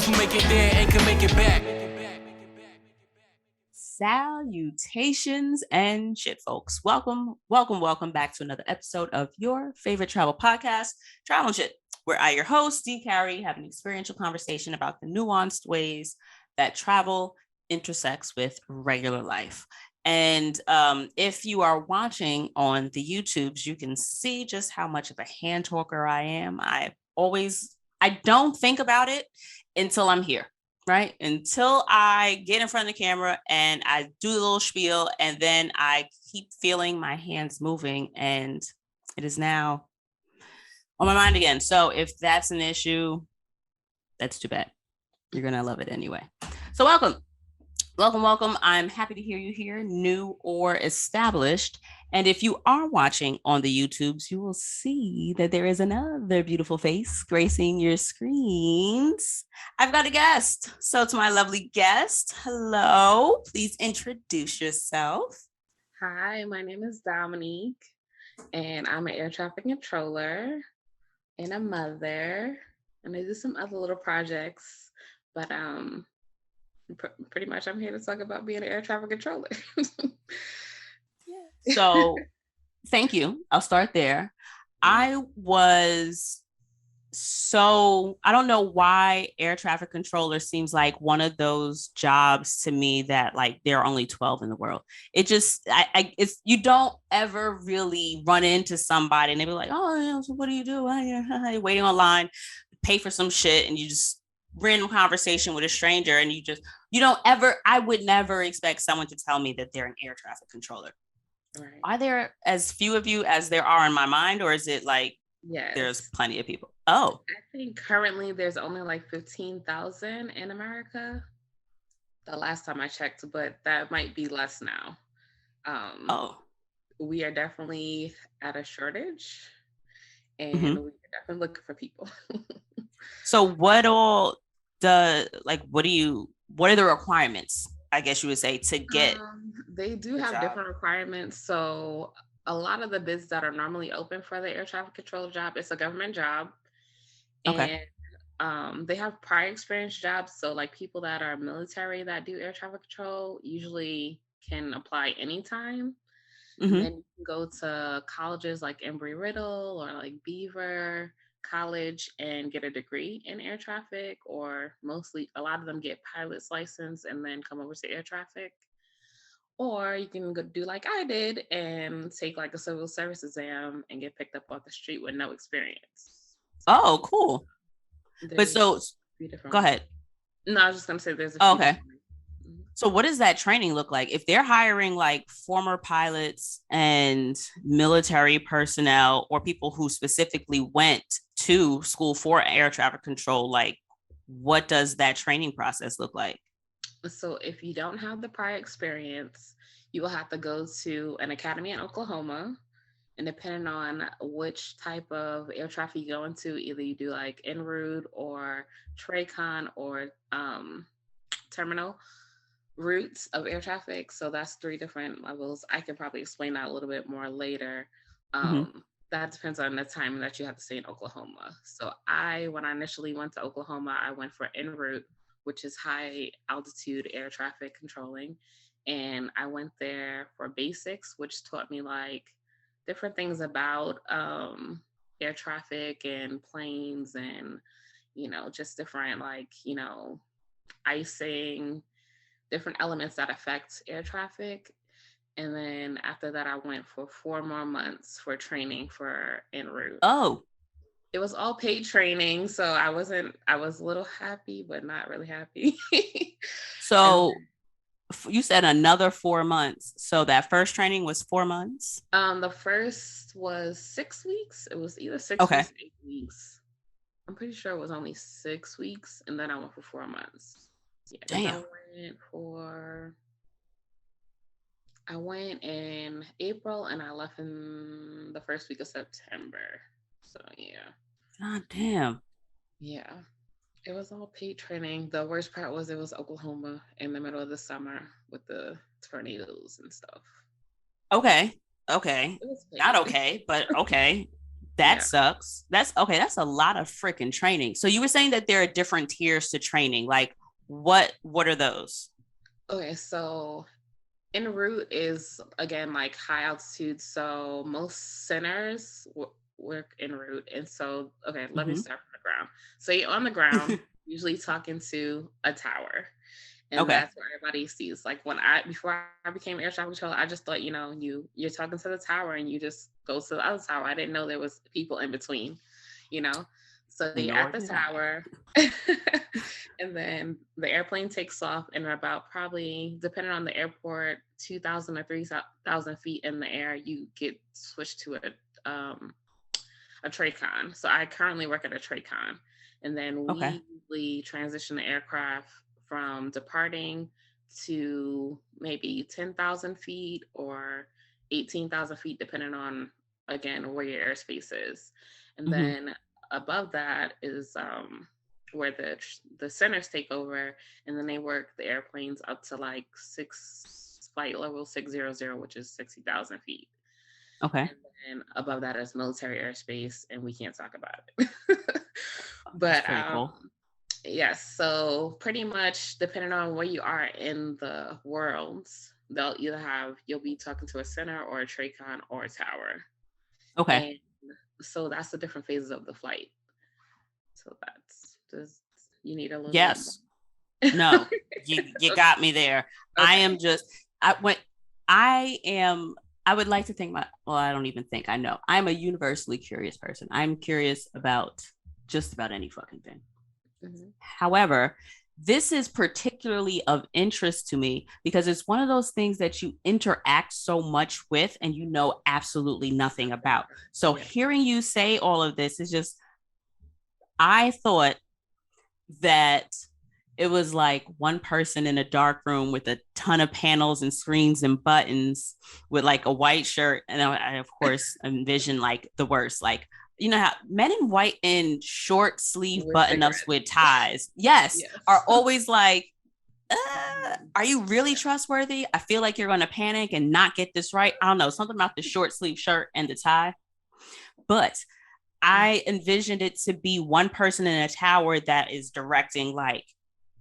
who make it there and can make it back. Salutations and shit, folks. Welcome back to another episode of your favorite travel podcast, Travel and Shit, where I, your host, D. Carey, have an experiential conversation about the nuanced ways that travel intersects with regular life. And if you are watching on the YouTubes, you can see just how much of a hand talker I am. I don't think about it until I'm here. Right? Until I get in front of the camera and I do the little spiel, and then I keep feeling my hands moving, and it is now on my mind again. So if that's an issue, that's too bad. You're going to love it anyway. So welcome. I'm happy to hear you here, new or established. And if you are watching on the YouTubes, you will see that there is another beautiful face gracing your screens. I've got a guest. So to my lovely guest, hello, please introduce yourself. Hi, my name is Dominique, and I'm an air traffic controller and a mother, and I do some other little projects, but pretty much I'm here to talk about being an air traffic controller. So thank you. I'll start there. I don't know why air traffic controller seems like one of those jobs to me that like there are only 12 in the world. It just, it's, you don't ever really run into somebody and they be like, oh, so what do you do? You're waiting online, pay for some shit, and you just random conversation with a stranger, and I would never expect someone to tell me that they're an air traffic controller. Right. Are there as few of you as there are in my mind, or is it like, yes, there's plenty of people? Oh, I think currently there's only like 15,000 in America. The last time I checked, but that might be less now. We are definitely at a shortage, and we're definitely looking for people. So what are the requirements, I guess you would say, to get? They do have different requirements. So a lot of the bids that are normally open for the air traffic control job, it's a government job. Okay. And they have prior experience jobs. So like people that are military that do air traffic control usually can apply anytime. Mm-hmm. And then you can go to colleges like Embry-Riddle or like Beaver College and get a degree in air traffic, or mostly a lot of them get pilot's license and then come over to air traffic. Or you can go do like I did and take like a civil service exam and get picked up off the street with no experience. Oh, cool. But so, go ahead. No, I was just going to say there's a few. Okay. So what does that training look like? If they're hiring like former pilots and military personnel or people who specifically went to school for air traffic control, like what does that training process look like? So if you don't have the prior experience, you will have to go to an academy in Oklahoma. And depending on which type of air traffic you go into, either you do like en route or TRACON or terminal routes of air traffic. So that's 3 different levels. I can probably explain that a little bit more later. That depends on the time that you have to stay in Oklahoma. So when I initially went to Oklahoma, I went for en route, which is high altitude air traffic controlling. And I went there for basics, which taught me like different things about air traffic and planes and, just different like, icing, different elements that affect air traffic. And then after that, I went for 4 more months for training for en route. Oh. It was all paid training, so I was a little happy, but not really happy. So you said another 4 months. So that first training was 4 months? The first was 6 weeks. It was either 6 weeks or 8 weeks. I'm pretty sure it was only 6 weeks, and then I went for 4 months. Yeah, damn. I went in April, and I left in the first week of September. So yeah. God damn. Yeah. It was all paid training. The worst part was it was Oklahoma in the middle of the summer with the tornadoes and stuff. Okay. Not okay, but okay. That sucks. That's okay. That's a lot of freaking training. So you were saying that there are different tiers to training. Like what are those? Okay, so en route is again like high altitude. So most centers work en route. And so, okay, let me start from the ground. So you're on the ground, usually talking to a tower. And that's what everybody sees. Like before I became air traffic controller, I just thought, you're talking to the tower and you just go to the other tower. I didn't know there was people in between, you know? So you're at the tower and then the airplane takes off and about probably, depending on the airport, 2,000 or 3,000 feet in the air, you get switched to a TRACON. So I currently work at a TRACON. And then we usually transition the aircraft from departing to maybe 10,000 feet or 18,000 feet, depending on, again, where your airspace is. And then above that is where the centers take over, and then they work the airplanes up to like flight level 600, which is 60,000 feet. Okay. And then above that is military airspace, and we can't talk about it. But cool. Yes, so pretty much depending on where you are in the world, you'll be talking to a center or a TRACON or a tower. Okay. And so that's the different phases of the flight. So you need a little. Yes. No, you got me there. Okay. I would like to think I don't even think I know. I'm a universally curious person. I'm curious about just about any fucking thing. However, this is particularly of interest to me because it's one of those things that you interact so much with and you know absolutely nothing about. So hearing you say all of this is just, I thought that it was like one person in a dark room with a ton of panels and screens and buttons with like a white shirt. And I of course, envision like the worst, like, you know how men in white in short sleeve button-ups with ties, yes, are always like, are you really trustworthy? I feel like you're going to panic and not get this right. I don't know, something about the short sleeve shirt and the tie. But I envisioned it to be one person in a tower that is directing like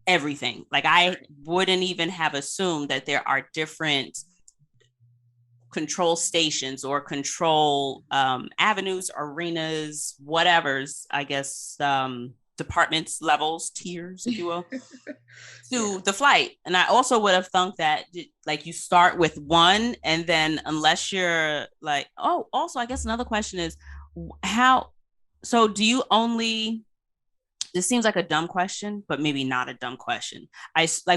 everything. Like I wouldn't even have assumed that there are different control stations or control avenues, arenas, whatever's, I guess, departments, levels, tiers, if you will, to the flight. And I also would have thought that like you start with one and then unless you're like, oh, also, I guess another question is so do you only, this seems like a dumb question, but maybe not a dumb question.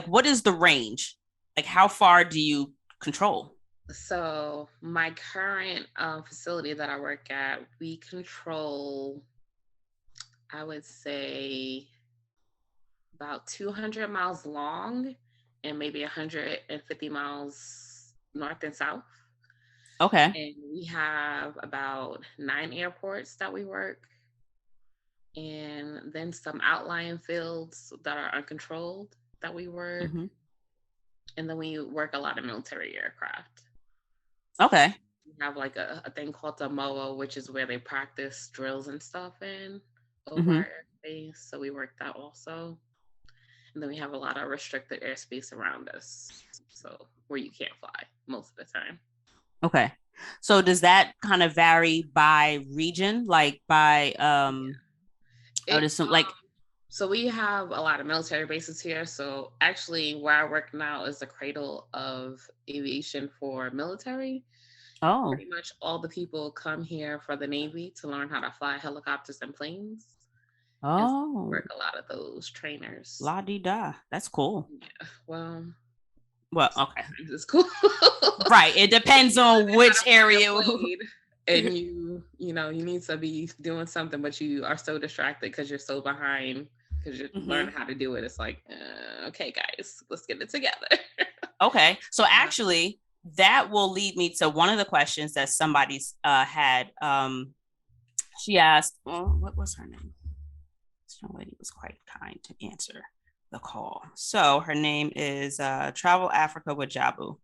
What is the range? Like how far do you control? So my current facility that I work at, we control, I would say, about 200 miles long and maybe 150 miles north and south. Okay. And we have about 9 airports that we work, and then some outlying fields that are uncontrolled that we work. And then we work a lot of military aircraft. Okay. We have like a thing called the MOA, which is where they practice drills and stuff in over our airspace. So we work that also. And then we have a lot of restricted airspace around us. So where you can't fly most of the time. Okay. So does that kind of vary by region? Like by so we have a lot of military bases here. So actually where I work now is the cradle of aviation for military. Oh. Pretty much all the people come here for the Navy to learn how to fly helicopters and planes. Oh. So work a lot of those trainers. La-di-da. That's cool. Yeah. Well, okay. It's cool. Right. It depends on which area. And you need to be doing something, but you are so distracted because you're so behind because you're learning how to do it. It's like, okay, guys, let's get it together. Okay. So actually, that will lead me to one of the questions that somebody's had. She asked, what was her name? This young lady was quite kind to answer the call. So her name is Travel Africa with Jabu.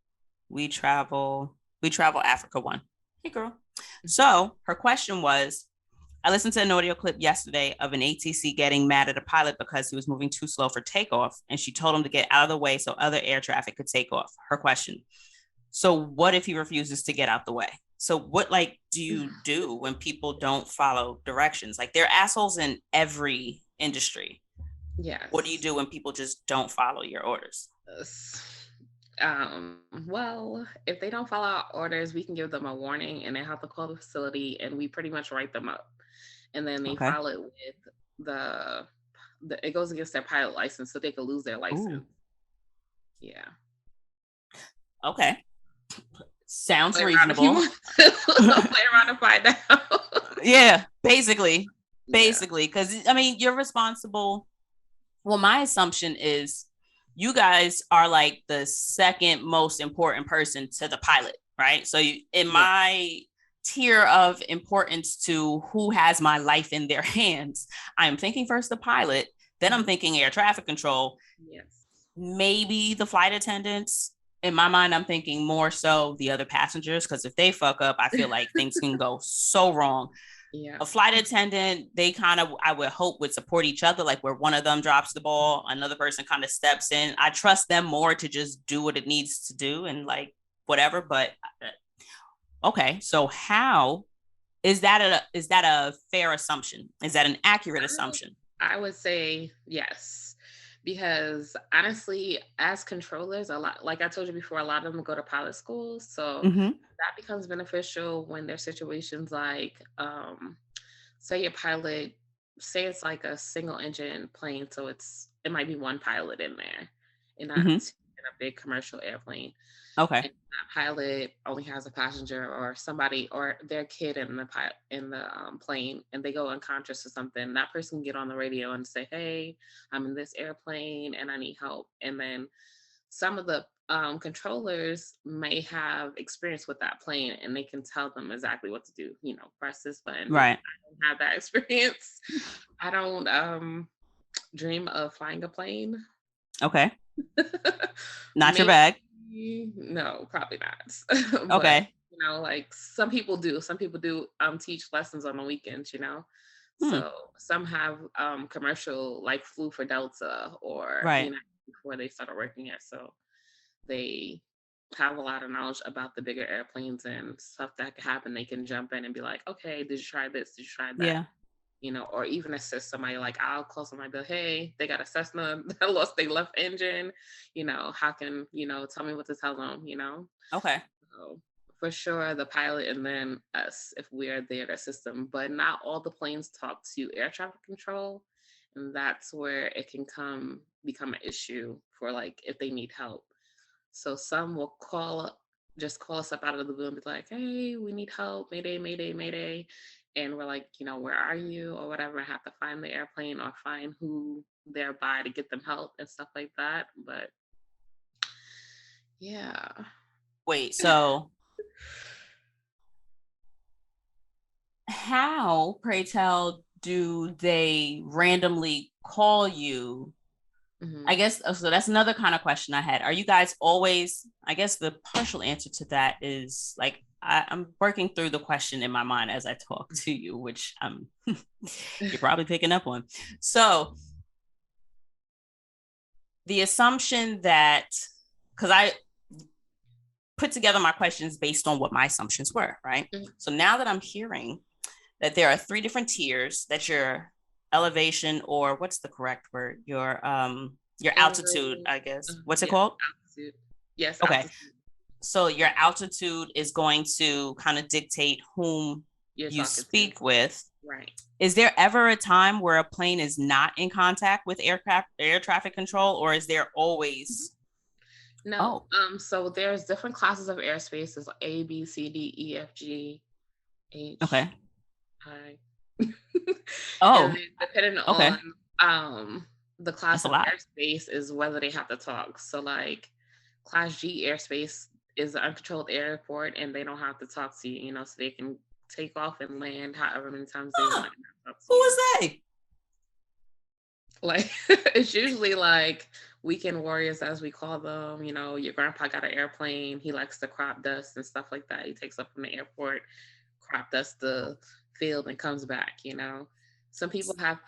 We travel Africa 1. Hey, girl. So her question was, I listened to an audio clip yesterday of an ATC getting mad at a pilot because he was moving too slow for takeoff, and she told him to get out of the way so other air traffic could take off. Her question: so what if he refuses to get out the way? So what like do you do when people don't follow directions? Like they're assholes in every industry. Yes. What do you do when people just don't follow your orders? Well, if they don't follow our orders, we can give them a warning and they have to call the facility and we pretty much write them up. And then they file it with the it goes against their pilot license, so they could lose their license. Ooh. Yeah. Okay. Sounds reasonable. Play around and find out. Yeah, basically, because I mean, you're responsible. Well, my assumption is you guys are like the second most important person to the pilot, right? So in my tier of importance to who has my life in their hands, I'm thinking first the pilot, then I'm thinking air traffic control. Yes. Maybe the flight attendants. In my mind, I'm thinking more so the other passengers, because if they fuck up, I feel like things can go so wrong. Yeah. A flight attendant, they kind of, I would hope, would support each other, like where one of them drops the ball, another person kind of steps in. I trust them more to just do what it needs to do and like whatever. But okay, so how is that a fair assumption? Is that an accurate assumption? I would say yes, because honestly, as controllers, a lot, like I told you before, a lot of them go to pilot school, so that becomes beneficial when there's situations like, say a pilot, say it's like a single engine plane, so it might be one pilot in there, and not in a big commercial airplane. Okay. And that pilot only has a passenger or somebody or their kid in the plane, and they go unconscious or something. That person can get on the radio and say, "Hey, I'm in this airplane and I need help." And then some of the controllers may have experience with that plane, and they can tell them exactly what to do. You know, press this button. Right. I don't have that experience. I don't dream of flying a plane. Okay. Not your bag. No, probably not. Okay. But, you know, like some people do teach lessons on the weekends, you know. So some have commercial, like flew for Delta or you know, before they started working here, so they have a lot of knowledge about the bigger airplanes and stuff that could happen. They can jump in and be like, okay, did you try this, did you try that? Yeah. You know, or even assist somebody. Like I'll call somebody, be like, hey, they got a Cessna that lost their left engine. You know, how can, you know, tell me what to tell them, you know? Okay. So for sure, the pilot and then us, if we are there to assist them. But not all the planes talk to air traffic control. And that's where it can become an issue for like if they need help. So some will just call us up out of the blue and be like, hey, we need help, mayday, mayday, mayday. And we're like, you know, where are you or whatever. I have to find the airplane or find who they're by to get them help and stuff like that. But yeah. Wait, so how, pray tell, do they randomly call you? I guess, so that's another kind of question I had. Are you guys always, I guess the partial answer to that is like, I'm working through the question in my mind as I talk to you, which you're probably picking up on. So the assumption that, because I put together my questions based on what my assumptions were, right? So now that I'm hearing that there are 3 different tiers, that your elevation, or what's the correct word? Your altitude, I guess. What's it called? Altitude. Yes. Okay. Altitude. So your altitude is going to kind of dictate whom you speak with. Right. Is there ever a time where a plane is not in contact with air traffic control, or is there always? No. So there's different classes of airspace. There's A, B, C, D, E, F, G, H. Okay. I. Oh. Depending on the class of airspace is whether they have to talk. So like Class G airspace is an uncontrolled airport and they don't have to talk to you, you know, so they can take off and land however many times they want. Who is they? Like it's usually like weekend warriors, as we call them. You know, your grandpa got an airplane. He likes to crop dust and stuff like that. He takes up from the airport, crop dust the field and comes back, you know. Some people have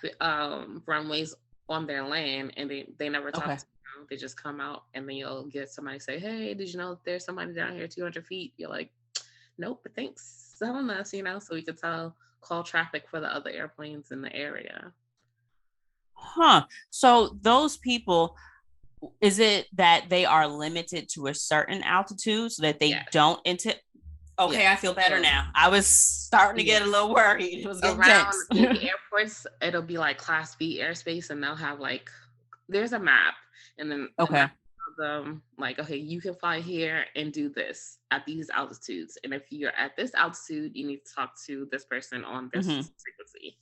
runways on their land and they never talk Okay. to you. They just come out and then you'll get somebody say, hey, did you know that there's somebody down here 200 feet? You're like, nope, but thanks for telling us, you know, so we could call traffic for the other airplanes in the area. Huh. So those people, is it that they are limited to a certain altitude so that they don't Okay, Yeah. I feel better now. I was starting to get a little worried. It was getting around tense. the airports, it'll be like Class B airspace, and they'll have like there's a map, and then the Okay. map tells them like, okay, you can fly here and do this at these altitudes, and if you're at this altitude, you need to talk to this person on this frequency.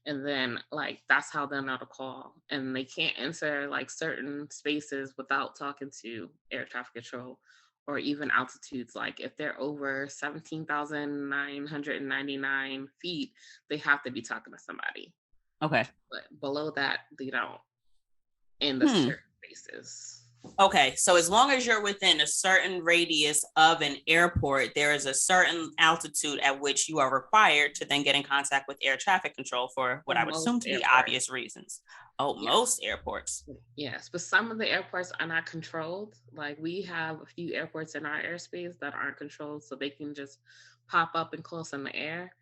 And then like that's how they'll know to call, and they can't enter like certain spaces without talking to air traffic control, or even altitudes. Like if they're over 17,999 feet, they have to be talking to somebody. Okay. But below that, they don't in the certain spaces. Okay, so as long as you're within a certain radius of an airport, there is a certain altitude at which you are required to then get in contact with air traffic control for what I would assume to be obvious reasons. Most airports. Yes, but some of the airports are not controlled. Like we have a few airports in our airspace that aren't controlled, so they can just pop up and close in the air.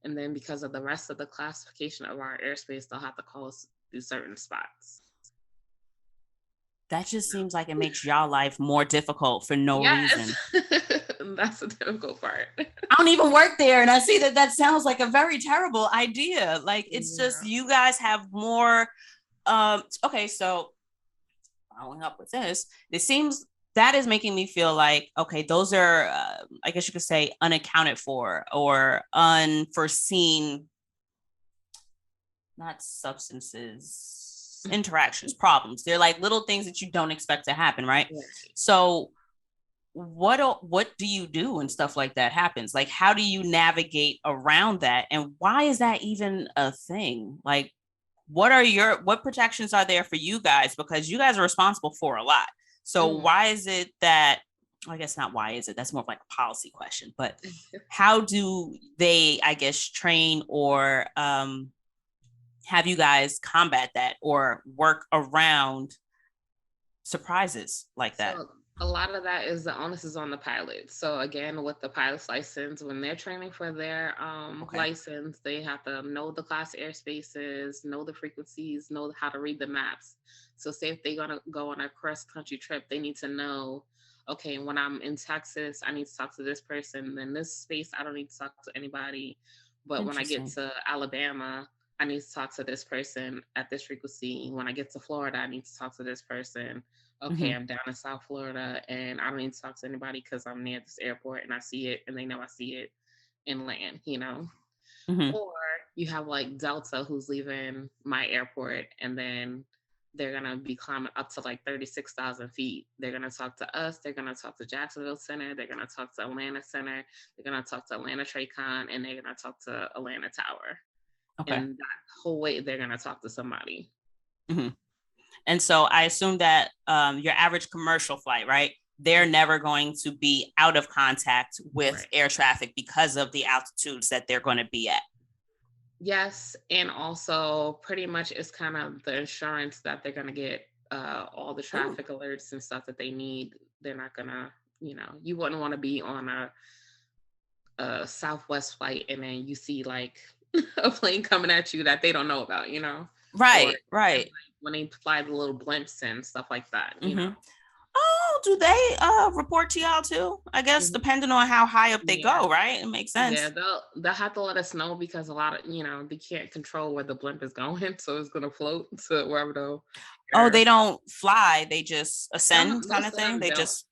And then because of the rest of the classification of our airspace, they'll have to call us through certain spots. That just seems like it makes y'all life more difficult for no reason. That's the difficult part. I don't even work there, and I see that sounds like a very terrible idea. Like it's just you guys have more. Okay, so following up with this, it seems that is making me feel like, okay, those are, I guess you could say, unaccounted for or unforeseen, not substances, interactions, problems. They're like little things that you don't expect to happen, right? So what do you do when stuff like that happens? Like, how do you navigate around that? And why is that even a thing? Like, what protections are there for you guys? Because you guys are responsible for a lot. So why is it that, I guess not why is it, that's more of like a policy question, but how do they, I guess, train or have you guys combat that or work around surprises like that? So a lot of that is the onus is on the pilot. So again, with the pilot's license, when they're training for their license, they have to know the class airspaces, know the frequencies, know how to read the maps. So say if they're gonna go on a cross-country trip, they need to know, okay, when I'm in Texas, I need to talk to this person. In this space, I don't need to talk to anybody. But when I get to Alabama, I need to talk to this person at this frequency. When I get to Florida, I need to talk to this person. Okay, I'm down in South Florida and I don't need to talk to anybody because I'm near this airport and I see it and they know I see it inland, you know? Or you have like Delta who's leaving my airport and then they're going to be climbing up to like 36,000 feet. They're going to talk to us. They're going to talk to Jacksonville Center. They're going to talk to Atlanta Center. They're going to talk to Atlanta TRACON and they're going to talk to Atlanta Tower. Okay. And that whole way they're going to talk to somebody. And so I assume that your average commercial flight, right? They're never going to be out of contact with air traffic because of the altitudes that they're going to be at. Yes. And also pretty much it's kind of the insurance that they're going to get all the traffic alerts and stuff that they need. They're not going to, you know, you wouldn't want to be on a Southwest flight and then you see like a plane coming at you that they don't know about, you know? Right. Like when they fly the little blimps and stuff like that, you know? Oh, do they report to y'all too? I guess depending on how high up they go, right? It makes sense. Yeah, they'll have to let us know because a lot of, you know, they can't control where the blimp is going, so it's gonna float to wherever the. Oh, they don't fly; they just ascend, kind of thing. They just.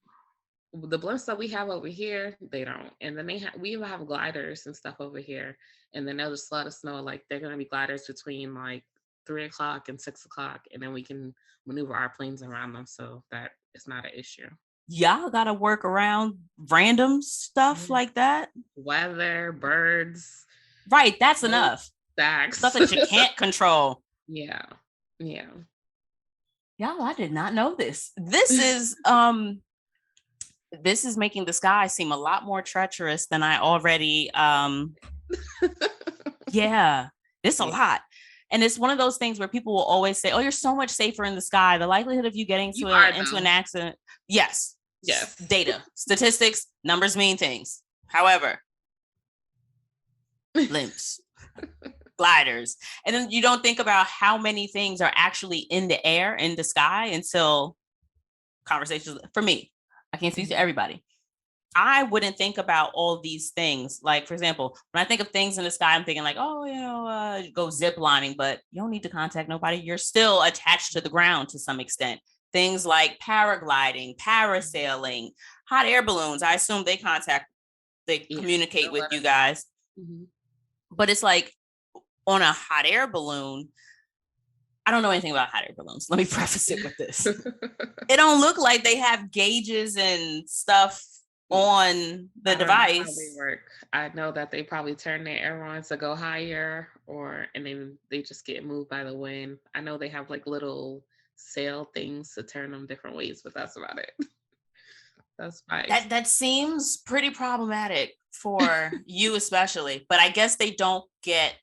The blimps that we have over here, they don't, and then we even have gliders and stuff over here, and then they'll just let us know like they're gonna be gliders between like 3 o'clock and 6 o'clock, and then we can maneuver our planes around them so that it's not an issue. Y'all gotta work around random stuff like that. Weather, birds. Right, that's enough. Stacks. Stuff that you can't control. Yeah. Y'all, I did not know this. This is making the sky seem a lot more treacherous than I already Yeah, it's a Yeah. lot. And it's one of those things where people will always say, oh, you're so much safer in the sky. The likelihood of you getting You are into an though. accident. Yes. Yes. Data, statistics, numbers mean things. However, blimps, gliders. And then you don't think about how many things are actually in the air, in the sky until conversations. For me, I can't speak to everybody. I wouldn't think about all these things. Like, for example, when I think of things in the sky, I'm thinking like, oh, go zip lining, but you don't need to contact nobody. You're still attached to the ground to some extent. Things like paragliding, parasailing, hot air balloons. I assume they communicate with you guys. Mm-hmm. But it's like on a hot air balloon, I don't know anything about hot air balloons. Let me preface it with this. It don't look like they have gauges and stuff on the device. How they work. I know that they probably turn their ailerons to go higher, and then they just get moved by the wind. I know they have like little sail things to turn them different ways, but that's about it. That's right. That seems pretty problematic for you especially, but I guess they don't get.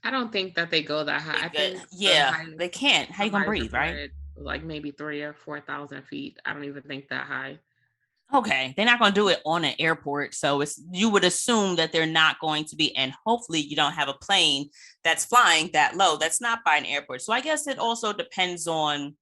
I don't think that they go that high. I think they can't. How you gonna breathe, right? Like maybe 3,000 or 4,000 feet. I don't even think that high. Okay, they're not going to do it on an airport, so you would assume that they're not going to be, and hopefully you don't have a plane that's flying that low. That's not by an airport. So I guess it also depends on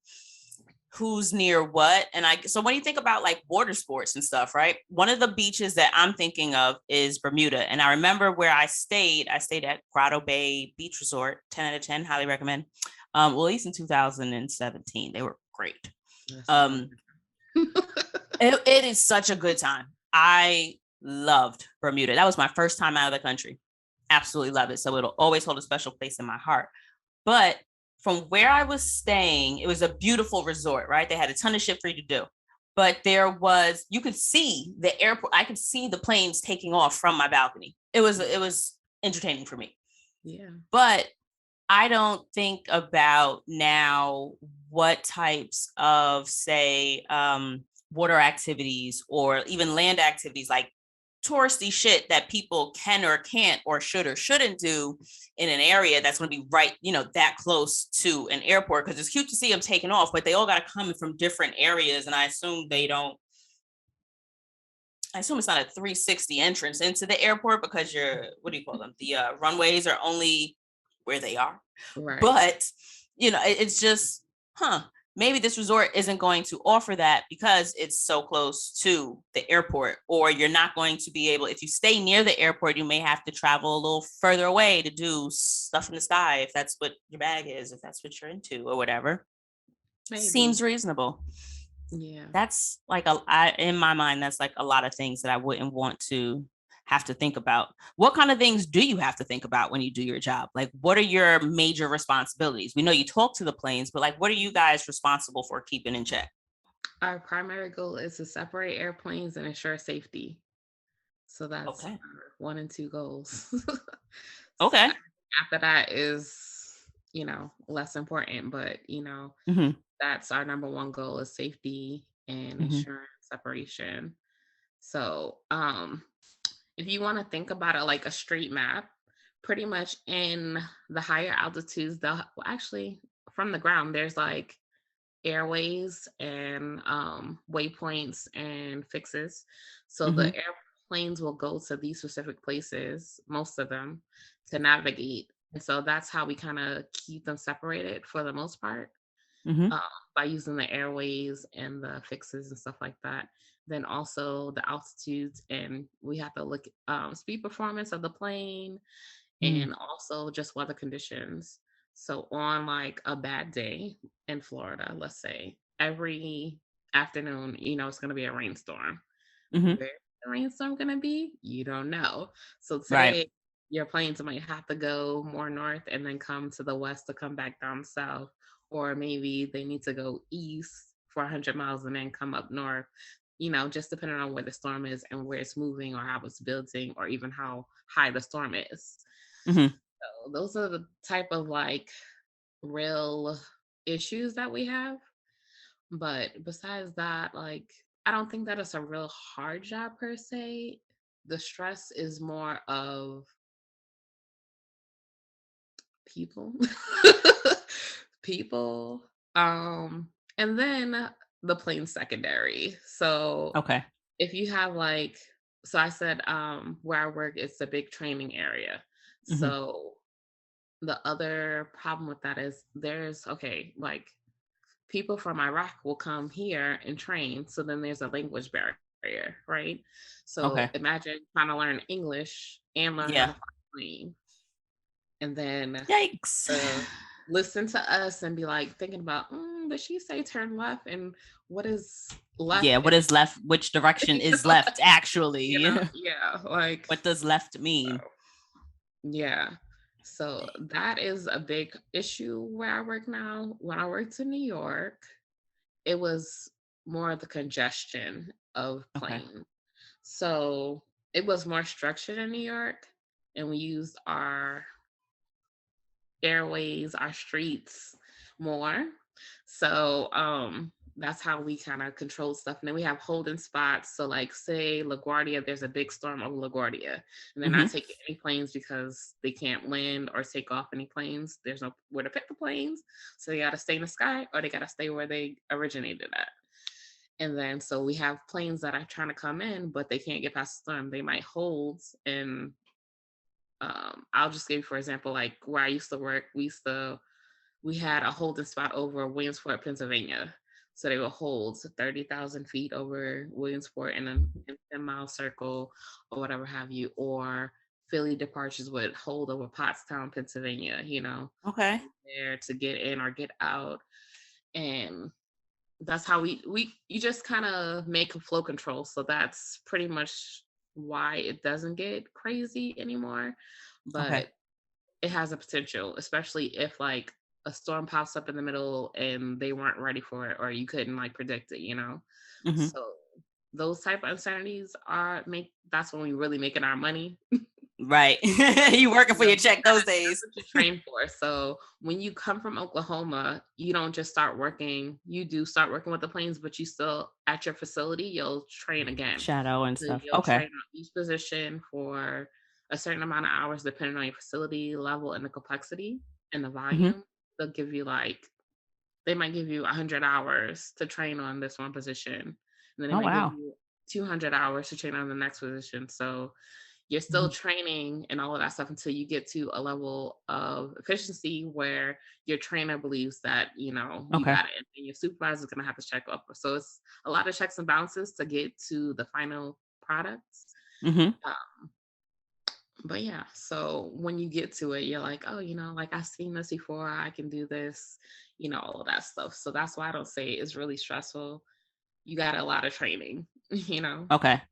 who's near what. And so when you think about like water sports and stuff, right? One of the beaches that I'm thinking of is Bermuda, and I remember where I stayed at Grotto Bay Beach Resort. 10 out of 10, highly recommend. Well, at least in 2017, they were great. It is such a good time. I loved Bermuda. That was my first time out of the country. Absolutely love it. So it'll always hold a special place in my heart. But from where I was staying, it was a beautiful resort, right? They had a ton of shit for you to do. But you could see the airport. I could see the planes taking off from my balcony. It was entertaining for me. Yeah. But I don't think about now what types of, say, water activities or even land activities, like touristy shit that people can or can't or should or shouldn't do in an area that's going to be right, that close to an airport. Because it's cute to see them taking off, but they all got to come from different areas. And I assume it's not a 360 entrance into the airport because what do you call them? The runways are only where they are. Right. But, it's just, maybe this resort isn't going to offer that because it's so close to the airport, or you're not going to be able, if you stay near the airport, you may have to travel a little further away to do stuff in the sky, if that's what your bag is, if that's what you're into or whatever. Maybe. Seems reasonable. Yeah. That's like in my mind, that's like a lot of things that I wouldn't want to have to think about. What kind of things do you have to think about when you do your job? Like, what are your major responsibilities? We know you talk to the planes, but like, what are you guys responsible for keeping in check? Our primary goal is to separate airplanes and ensure safety. So that's okay. 1 and 2 goals. Okay. After that is, less important, but that's our number 1 goal is safety and ensuring separation. So, if you want to think about it like a street map, pretty much in the higher altitudes, actually from the ground, there's like airways and waypoints and fixes. So the airplanes will go to these specific places, most of them, to navigate. And so that's how we kind of keep them separated for the most part, by using the airways and the fixes and stuff like that. Then also the altitudes, and we have to look at speed performance of the plane and also just weather conditions. So on like a bad day in Florida, let's say, every afternoon, it's going to be a rainstorm. Where's the rainstorm going to be? You don't know. So today, your planes might have to go more north and then come to the west to come back down south. Or maybe they need to go east for 100 miles and then come up north, just depending on where the storm is and where it's moving or how it's building or even how high the storm is. So those are the type of like real issues that we have. But besides that, like, I don't think that it's a real hard job per se. The stress is more of people. People. And then the plane secondary. So Okay. if you have like, so I said where I work, it's a big training area. Hmm. So the other problem with that is there's okay, like people from Iraq will come here and train. So then there's a language barrier, right? So Okay. imagine trying to learn English and learn how to Yeah. fly a plane, and then Yikes. listen to us and be like thinking about, did she say turn left? And what is Yeah. left? What is left? Which direction is left, actually? Yeah, like, What does left mean? yeah. So that is a big issue where I work now. When I worked in New York, it was more of the congestion of Okay. planes. So it was more structured in New York, and we used our airways, our streets more. So that's how we kind of control stuff. And then we have holding spots. So like say LaGuardia, there's a big storm over LaGuardia, and they're not Hmm. taking any planes because they can't land or take off any planes. There's no where to pick the planes. So they gotta stay in the sky or they gotta stay where they originated at. And then so we have planes that are trying to come in, but they can't get past the storm. They might hold and I'll just give you for example, like where I used to work, we had a holding spot over Williamsport, Pennsylvania. So they would hold 30,000 feet over Williamsport in a 10-mile circle or whatever have you. Or Philly departures would hold over Pottstown, Pennsylvania, Okay. there to get in or get out. And that's how you just kind of make a flow control. So that's pretty much why it doesn't get crazy anymore. Okay. But it has a potential, especially if like a storm pops up in the middle and they weren't ready for it or you couldn't like predict it. Hmm. So those type of uncertainties that's when we really making our money. Right. You working for your check those That's days. what you train for. So when you come from Oklahoma, you don't just start working. You do start working with the planes, but you still at your facility, you'll train again. Shadow and So stuff. you'll Okay. train on each position for a certain amount of hours, depending on your facility level and the complexity and the Hmm. volume. They'll give you they might give you 100 hours to train on this one position. And then they Oh, might give wow. you 200 hours to train on the next position. So you're still Mhm. training and all of that stuff until you get to a level of efficiency where your trainer believes that you Okay. got it, and your supervisor is going to have to check up. So it's a lot of checks and balances to get to the final products. Hmm. uh, but yeah, so when you get to it, you're like, oh, like I've seen this before, I can do this, all of that stuff. So that's why I don't say it's really stressful. You got a lot of training. Okay.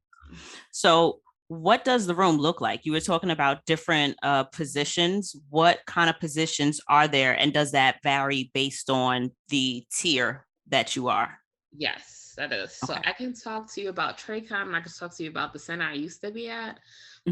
So what does the room look like? You were talking about different positions. What kind of positions are there? And does that vary based on the tier that you are? Yes, that is. So Okay. I can talk to you about Traycon, and I can talk to you about the center I used to be at.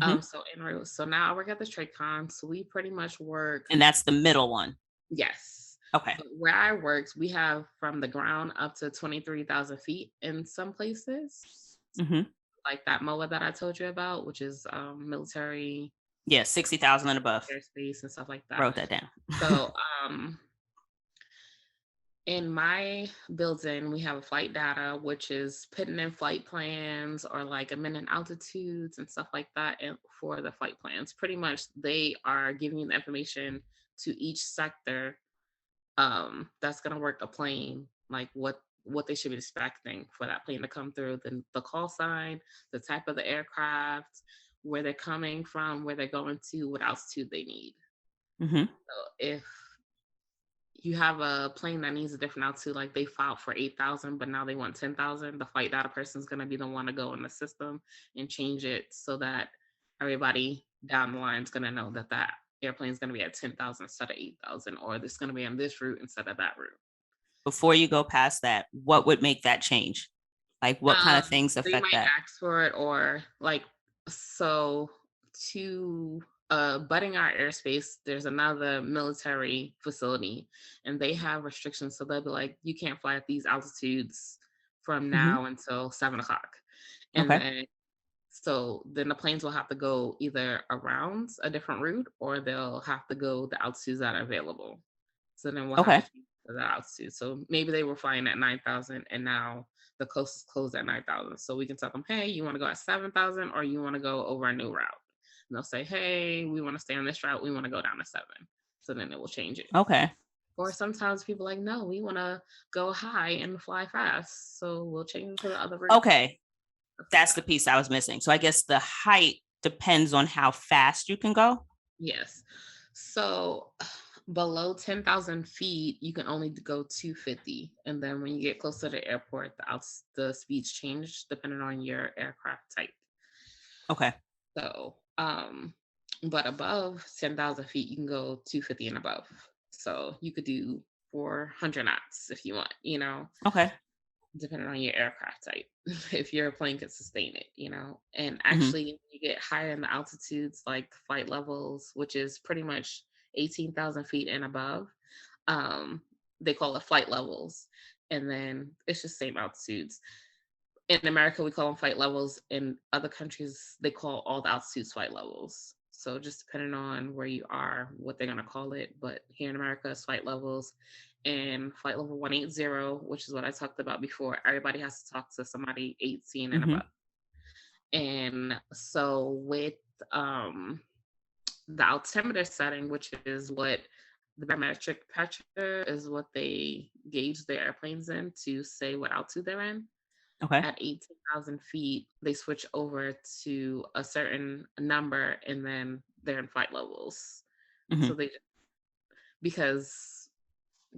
Hmm. So now I work at the Traycon. So we pretty much work. And that's the middle one. Yes. Okay. But where I worked, we have from the ground up to 23,000 feet in some places, Hmm. like that MOA that I told you about, which is military Yeah, 60,000 and above. airspace and stuff like that. Wrote that down. So in my building, we have a flight data, which is putting in flight plans or like a minute altitudes and stuff like that for the flight plans. Pretty much they are giving you the information to each sector that's going to work a plane, like what they should be expecting for that plane to come through, the call sign, the type of the aircraft, where they're coming from, where they're going to, what altitude they need. Hmm. So if you have a plane that needs a different altitude, like they filed for 8,000, but now they want 10,000, the flight data person is going to be the one to go in the system and change it so that everybody down the line is going to know that that airplane is going to be at 10,000 instead of 8,000, or it's going to be on this route instead of that route. Before you go past that, what would make that change? Like what kind of things They affect might that? ask for it, or like, so to butting our airspace, there's another military facility and they have restrictions. So they'll be like, you can't fly at these altitudes from Hmm. now until 7 o'clock. And Okay. then So then the planes will have to go either around a different route or they'll have to go the altitudes that are available. So then we'll have to Okay. change the altitude. So maybe they were flying at 9,000 and now the coast is closed at 9,000. So we can tell them, hey, you want to go at 7,000 or you want to go over a new route? And they'll say, hey, we want to stay on this route. We want to go down to 7. So then it will change it. Okay. Or sometimes people are like, no, we want to go high and fly fast. So we'll change it to the other route. Okay. That's the piece I was missing. So I guess the height depends on how fast you can go. Yes. So below 10,000 feet, you can only go 250. And then when you get close to the airport, the speeds change depending on your aircraft type. Okay. So, but above 10,000 feet, you can go 250 and above. So you could do 400 knots if you want, Okay. depending on your aircraft type, if your plane can sustain it, And actually, when you get higher in the altitudes, like flight levels, which is pretty much 18,000 feet and above, they call it flight levels. And then it's just same altitudes. In America, we call them flight levels. In other countries, they call all the altitudes flight levels. So just depending on where you are, what they're going to call it. But here in America, it's flight levels. And flight level 180, which is what I talked about before, everybody has to talk to somebody 18 and above. And so with the altimeter setting, which is what the barometric pressure is what they gauge their airplanes in to say what altitude they're in. Okay. At 18,000 feet, they switch over to a certain number and then they're in flight levels. So because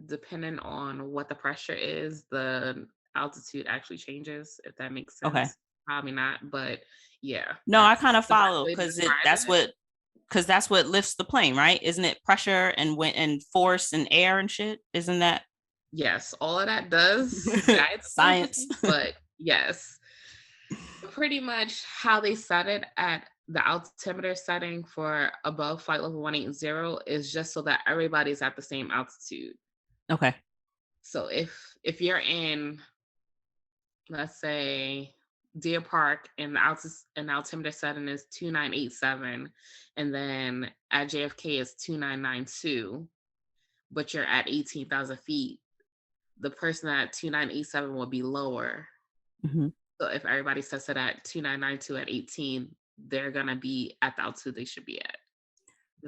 depending on what the pressure is, the altitude actually changes, if that makes sense. Okay. Probably not, but yeah. No, I kind of follow because that's what lifts the plane, right? Isn't it pressure and wind and force and air and shit? Isn't that? Yes, all of that does guide science. But yes, pretty much how they set it at the altimeter setting for above flight level 180 is just so that everybody's at the same altitude. Okay. So if you're in, let's say, Deer Park and the altimeter setting is 2987, and then at JFK is 2992, but you're at 18,000 feet, the person at 2987 will be lower. So if everybody sets it at 2992 at 18, they're gonna be at the altitude they should be at.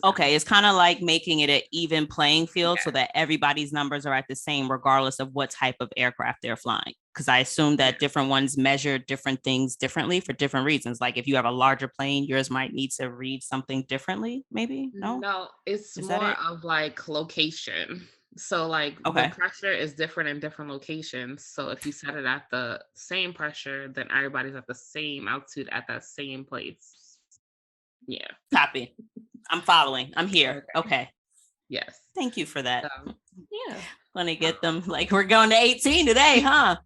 Okay, it's kind of like making it an even playing field so that everybody's numbers are at the same, regardless of what type of aircraft they're flying. Because I assume that different ones measure different things differently for different reasons. Like if you have a larger plane, yours might need to read something differently, maybe? No, it's more of like location. So like the pressure is different in different locations. So if you set it at the same pressure, then everybody's at the same altitude at that same place. Yeah. Copy. I'm following. I'm here. Okay. Yes. Thank you for that. Yeah. Let me get them. Like we're going to 18 today, huh?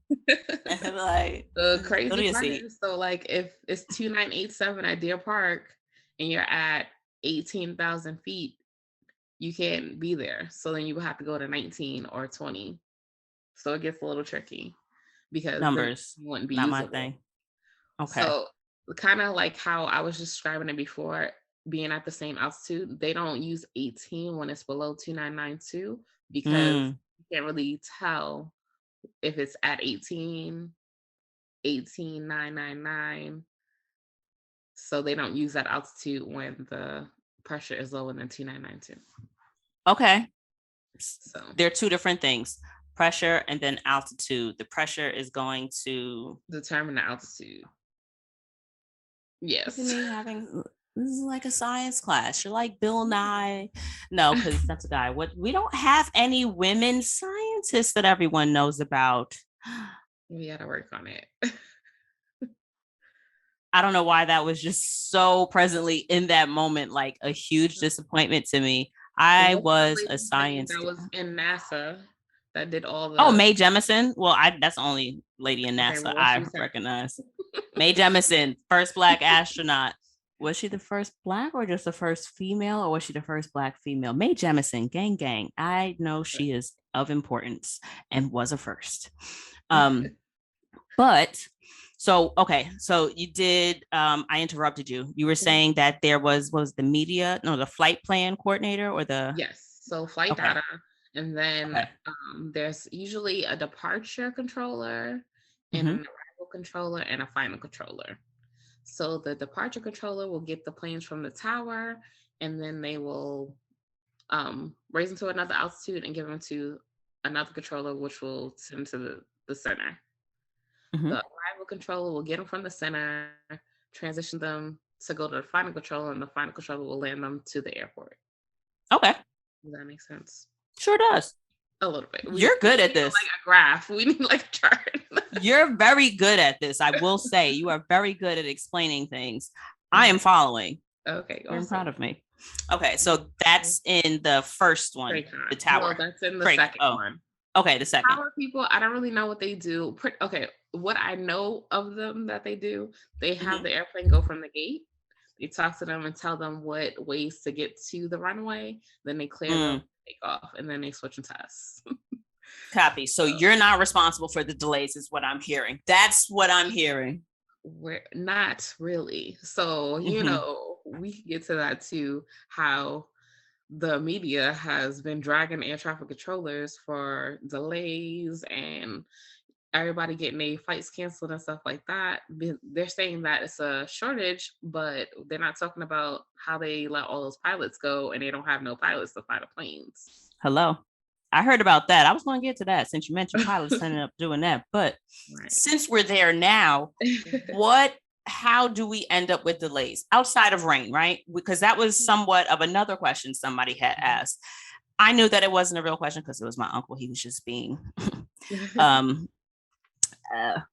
Like the crazy part is, so like if it's 2987 at Deer Park and you're at 18,000 feet, you can't be there. So then you would have to go to 19 or 20. So it gets a little tricky because numbers wouldn't be not usable. My thing. Okay. So kind of like how I was describing it before, being at the same altitude, they don't use 18 when it's below 2992 because you can't really tell if it's at 18,999. So they don't use that altitude when the pressure is lower than 2992. Okay. So they're two different things. Pressure and then altitude. The pressure is going to determine the altitude. Yes. This is like a science class. You're like Bill Nye. No, because that's a guy. We don't have any women scientists that everyone knows about. We gotta work on it. I don't know why that was just so presently in that moment, like a huge disappointment to me. I was a science that was in NASA that did all the. Mae Jemison. Well, that's the only lady in NASA I recognize. Mae Jemison, first Black astronaut. Was she the first Black or just the first female, or was she the first Black female? Mae Jemison, gang, gang. I know she is of importance and was a first. But So, okay. So you did, I interrupted you. You were saying that there was, what was the flight plan coordinator or Yes. So flight okay. data. And then Okay. there's usually a departure controller and Mm-hmm. an arrival controller and a final controller. So the departure controller will get the planes from the tower, and then they will raise them to another altitude and give them to another controller, which will send to the center. Mm-hmm. The arrival controller will get them from the center, transition them to go to the final controller, and the final controller will land them to the airport. Okay. Does that make sense? Sure does. A little bit. You're good We at need this. like a graph. We need like a chart. You're very good at this. I will say you are very good at explaining things. I am following. Okay, You're awesome. proud of me. Okay, so that's in the first one, the tower. No, that's in the second one. Okay, the second. Tower people, I don't really know what they do. Okay, what I know of them that they do, they have the airplane go from the gate. They talk to them and tell them what ways to get to the runway. Then they clear them, take off, and then they switch into us. Copy. So you're not responsible for the delays, is what I'm hearing. That's what I'm hearing. We're not really. So, you know, we can get to that too, how the media has been dragging air traffic controllers for delays and everybody getting their flights canceled and stuff like that. They're saying that it's a shortage, but they're not talking about how they let all those pilots go and they don't have no pilots to fly the planes. Hello. I heard about that. I was going to get to that since you mentioned pilots ended up doing that. But since we're there now, how do we end up with delays outside of rain, right? Because that was somewhat of another question somebody had asked. I knew that it wasn't a real question because it was my uncle. He was just being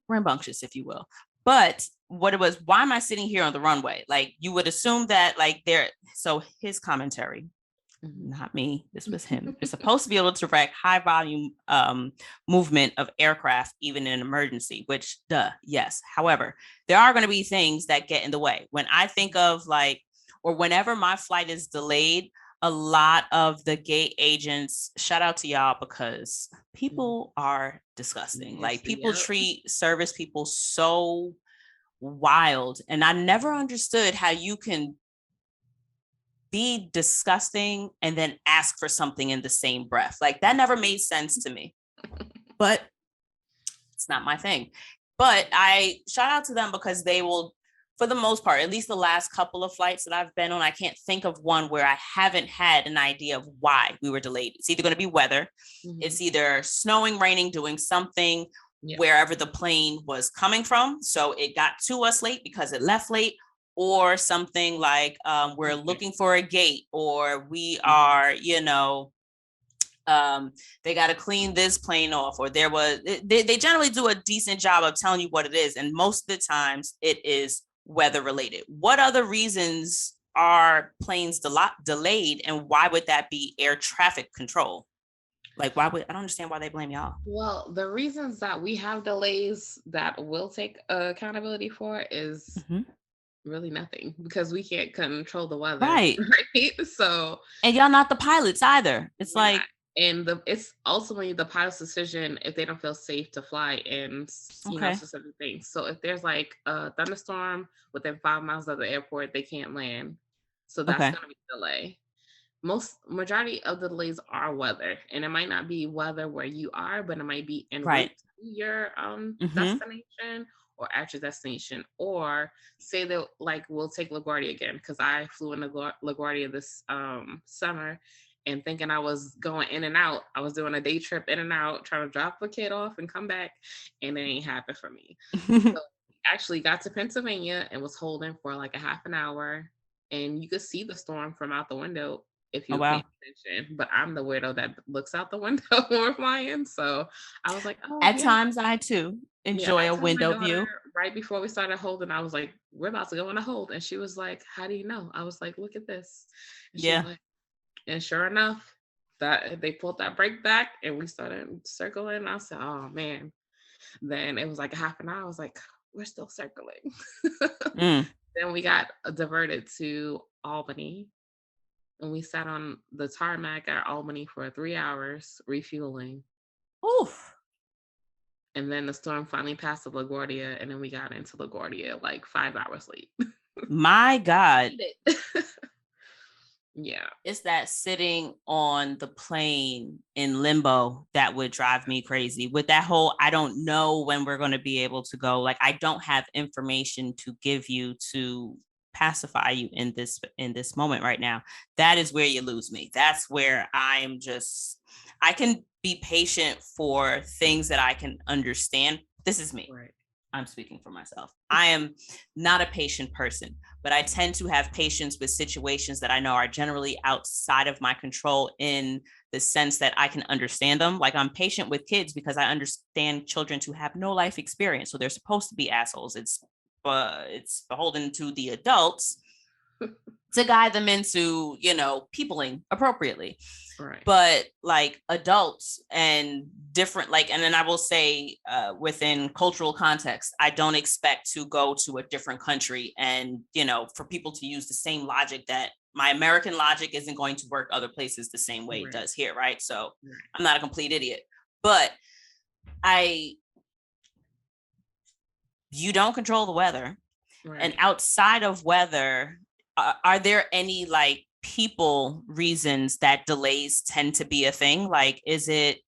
rambunctious, if you will. But what it was, why am I sitting here on the runway? Like, you would assume that so his commentary, not me, this was him. You're supposed to be able to direct high volume movement of aircraft, even in an emergency, which yes. However, there are going to be things that get in the way. When I think of or whenever my flight is delayed, a lot of the gate agents, shout out to y'all, because people are disgusting. Like, people treat service people so wild. And I never understood how you can be disgusting and then ask for something in the same breath. Like, that never made sense to me, but it's not my thing. But I shout out to them because they will, for the most part, at least the last couple of flights that I've been on, I can't think of one where I haven't had an idea of why we were delayed. It's either going to be weather, it's either snowing, raining, doing something wherever the plane was coming from. So it got to us late because it left late, or something like we're looking for a gate, or we are, they got to clean this plane off, or they generally do a decent job of telling you what it is. And most of the times it is weather related. What other reasons are planes delayed, and why would that be air traffic control? Like, I don't understand why they blame y'all. Well, the reasons that we have delays that we'll take accountability for is really nothing, because we can't control the weather. Right. So, and y'all not the pilots either. It's like, it's ultimately the pilot's decision if they don't feel safe to fly in, specific things. So if there's like a thunderstorm within 5 miles of the airport, they can't land. So that's going to be a delay. Majority of the delays are weather, and it might not be weather where you are, but it might be en route to your destination or at your destination. Or say that, like, we'll take LaGuardia again, because I flew in LaGuardia this summer, and thinking I was going in and out. I was doing a day trip in and out, trying to drop a kid off and come back, and it ain't happened for me. So actually got to Pennsylvania and was holding for like a half an hour, and you could see the storm from out the window if you pay attention. But I'm the weirdo that looks out the window when we're flying. So I was like, at times I too enjoy a window view. Right before we started holding, I was like, we're about to go on a hold. And she was like, how do you know? I was like, look at this. And and sure enough, that they pulled that brake back and we started circling. I said, oh man. Then it was like a half an hour. I was like, we're still circling. Then we got diverted to Albany, and we sat on the tarmac at Albany for 3 hours refueling. Oof. And then the storm finally passed to LaGuardia, and then we got into LaGuardia like 5 hours late. My God. Yeah. It's that sitting on the plane in limbo that would drive me crazy. With that whole, I don't know when we're going to be able to go. Like, I don't have information to give you to pacify you in this moment right now. That is where you lose me. That's where I can be patient for things that I can understand. This is me. Right. I'm speaking for myself. I am not a patient person, but I tend to have patience with situations that I know are generally outside of my control, in the sense that I can understand them. Like, I'm patient with kids because I understand children to have no life experience. So they're supposed to be assholes. It's beholden to the adults to guide them into, peopling appropriately. Right. But like adults and different, like, and then I will say, within cultural context, I don't expect to go to a different country and, for people to use the same logic that my American logic isn't going to work other places the same way it does here. Right. So I'm not a complete idiot, but you don't control the weather. Right. And outside of weather, are there any like people reasons that delays tend to be a thing? Like, is it?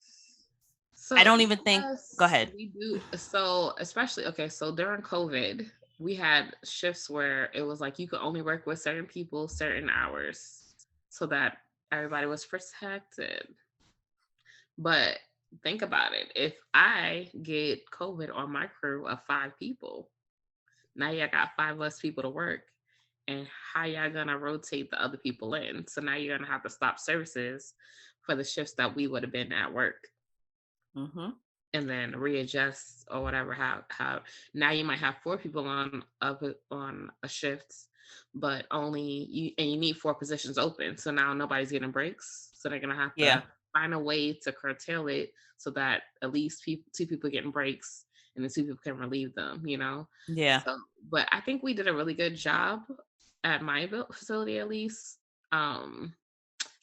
So I don't even think. Go ahead. We do. So especially, so during COVID, we had shifts where it was like you could only work with certain people certain hours so that everybody was protected. But think about it. If I get COVID on my crew of 5 people, now you got 5 less people to work. And how y'all gonna rotate the other people in? So now you're gonna have to stop services for the shifts that we would have been at work, and then readjust or whatever. How now you might have 4 people on a shift, but only you need 4 positions open. So now nobody's getting breaks. So they're gonna have to find a way to curtail it so that at least 2 people getting breaks and the 2 people can relieve them. Yeah. So, but I think we did a really good job at my facility, at least,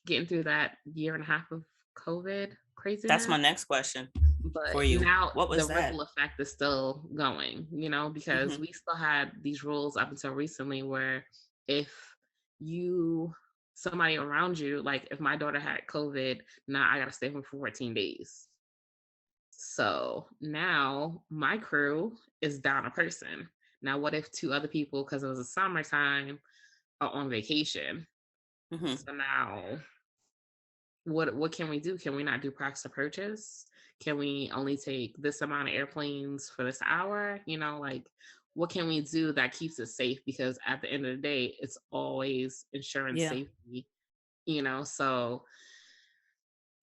getting through that year and a half of COVID craziness. That's my next question. But for you. Now what was the ripple effect is still going, because we still had these rules up until recently where if somebody around you, like if my daughter had COVID, now I got to stay home for 14 days. So now my crew is down a person. Now, what if 2 other people, because it was the summertime, are on vacation? So now, what can we do? Can we not do practice approaches? Can we only take this amount of airplanes for this hour? Like, what can we do that keeps it safe? Because at the end of the day, it's always insurance safety. So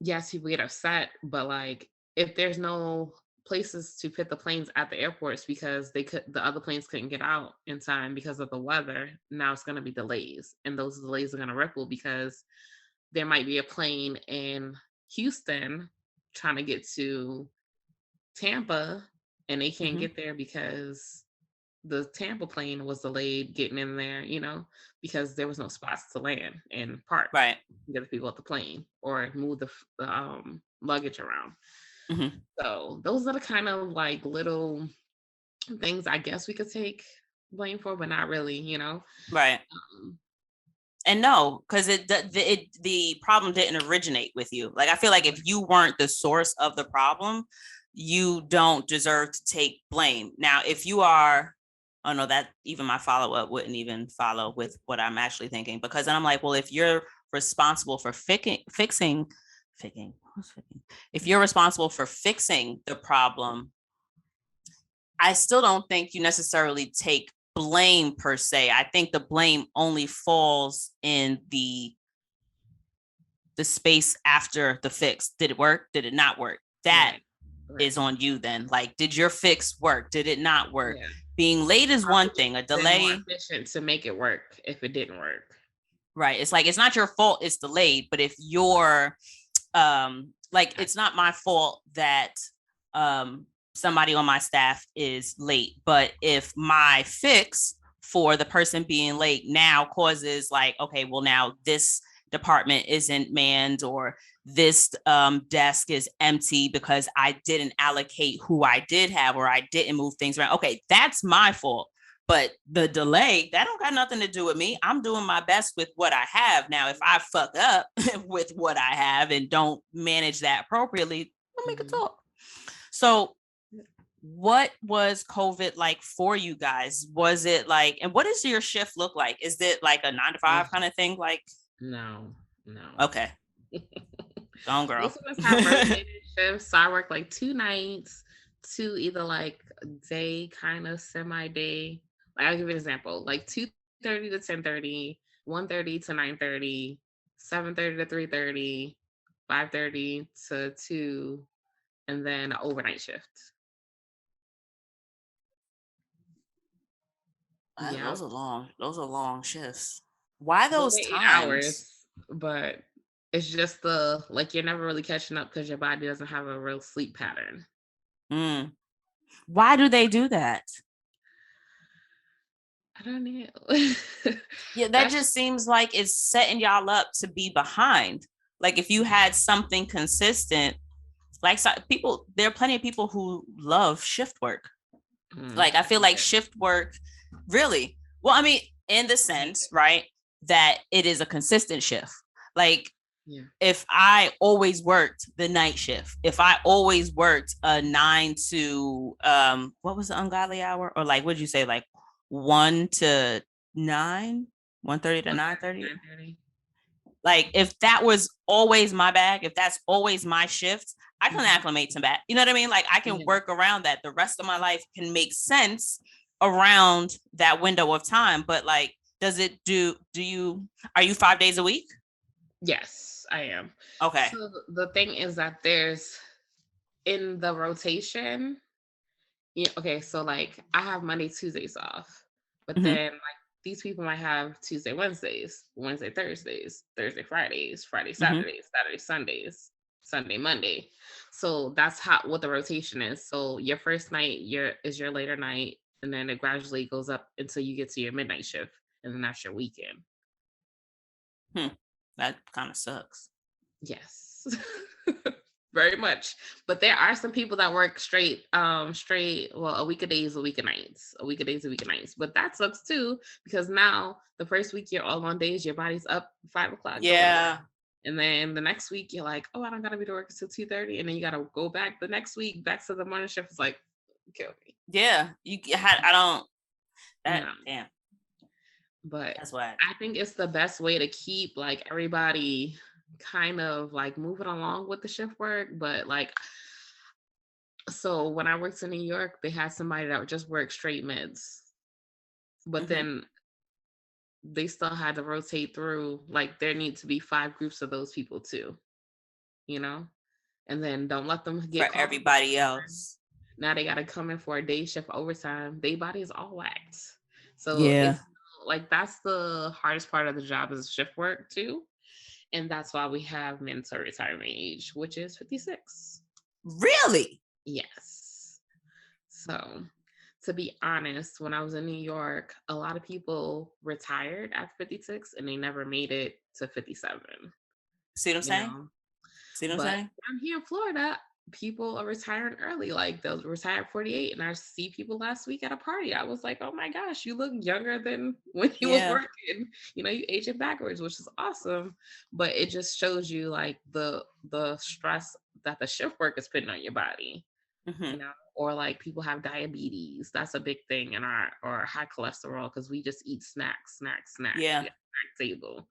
yes, people get upset, but like, if there's no places to put the planes at the airports because the other planes couldn't get out in time because of the weather, now it's going to be delays, and those delays are going to ripple because there might be a plane in Houston trying to get to Tampa and they can't get there because the Tampa plane was delayed getting in there, because there was no spots to land and park. Right. Get the people at the plane or move the luggage around. So those are the kind of like little things I guess we could take blame for, but not really, Right. And no, because the problem didn't originate with you. Like, I feel like if you weren't the source of the problem, you don't deserve to take blame. Now, if you are, oh no, that even my follow-up wouldn't even follow with what I'm actually thinking, because then I'm like, well, if you're responsible for fixing, if you're responsible for fixing the problem, I still don't think you necessarily take blame per se. I think the blame only falls in the space after the fix. Did it work? Did it not work? That is on you then. Like, did your fix work? Did it not work? Yeah. Being late is one thing. A delay, more efficient to make it work if it didn't work. Right. It's like, it's not your fault it's delayed, but if you're like, it's not my fault that somebody on my staff is late, but if my fix for the person being late now causes like, okay, well, now this department isn't manned, or this desk is empty because I didn't allocate who I did have, or I didn't move things around. Okay, that's my fault. But the delay, that don't got nothing to do with me. I'm doing my best with what I have. Now, if I fuck up with what I have and don't manage that appropriately, we'll make a talk. So what was COVID like for you guys? Was it like, and what does your shift look like? Is it like a 9 to 5 kind of thing? Like, no. Okay. Don't girl. Most of us have rotated shifts. So I work like 2 nights, 2 either like day kind of semi-day. Like I'll give you an example. Like 2:30 to 10:30, 1:30 to 9:30, 7:30 to 3:30, 5:30 to 2, and then an overnight shift. Yeah, those are long shifts. Why those Well, 8 times? hours, but it's just the like you're never really catching up because your body doesn't have a real sleep pattern. Why do they do that? I don't know. Yeah, that just seems like it's setting y'all up to be behind. Like if you had something consistent, like people, there are plenty of people who love shift work. Like I feel like shift work really, well, I mean, in the sense, right, that it is a consistent shift. Like if I always worked the night shift, if I always worked a 9 to what was the ungodly hour, or like what did you say, like 1 to 9, 1:30 to 9:30. Like if that was always my bag, if that's always my shift, I can acclimate to that. You know what I mean? Like I can work around that. The rest of my life can make sense around that window of time. But like, does it are you 5 days a week? Yes, I am. Okay. So the thing is that there's in the rotation. Okay, so like I have Monday, Tuesdays off, but then like these people might have Tuesday, Wednesdays, Wednesday, Thursdays, Thursday, Fridays, Friday, Saturdays, Saturday, Sundays, Sunday, Monday. So that's what the rotation is. So your first night is your later night, and then it gradually goes up until you get to your midnight shift, and then that's your weekend. That kind of sucks. Yes. Very much. But there are some people that work straight, well, a week of days, a week of nights, a week of days, a week of nights. But that sucks too, because now the first week you're all on days, your body's up 5 o'clock. Yeah. And then the next week you're like, oh, I don't gotta be to work until 2:30. And then you gotta go back the next week, back to the morning shift. It's like, kill me. Yeah. Damn. But that's why I think it's the best way to keep like everybody kind of like moving along with the shift work. But like, so when I worked in New York, they had somebody that would just work straight mids, but then they still had to rotate through. Like there need to be 5 groups of those people too, and then don't let them get for everybody else. Now they got to come in for a day shift overtime. Their body is all whacked. So it's like that's the hardest part of the job is shift work too. And that's why we have mandatory retirement age, which is 56. Really? Yes. So to be honest, when I was in New York, a lot of people retired at 56 and they never made it to 57. See what I'm saying? I'm here in Florida, people are retiring early. Like they'll retire at 48. And I see people last week at a party. I was like, oh my gosh, you look younger than when you was working. You aging backwards, which is awesome. But it just shows you like the stress that the shift work is putting on your body. Or like people have diabetes. That's a big thing in or high cholesterol because we just eat snacks. Yeah. Snack table.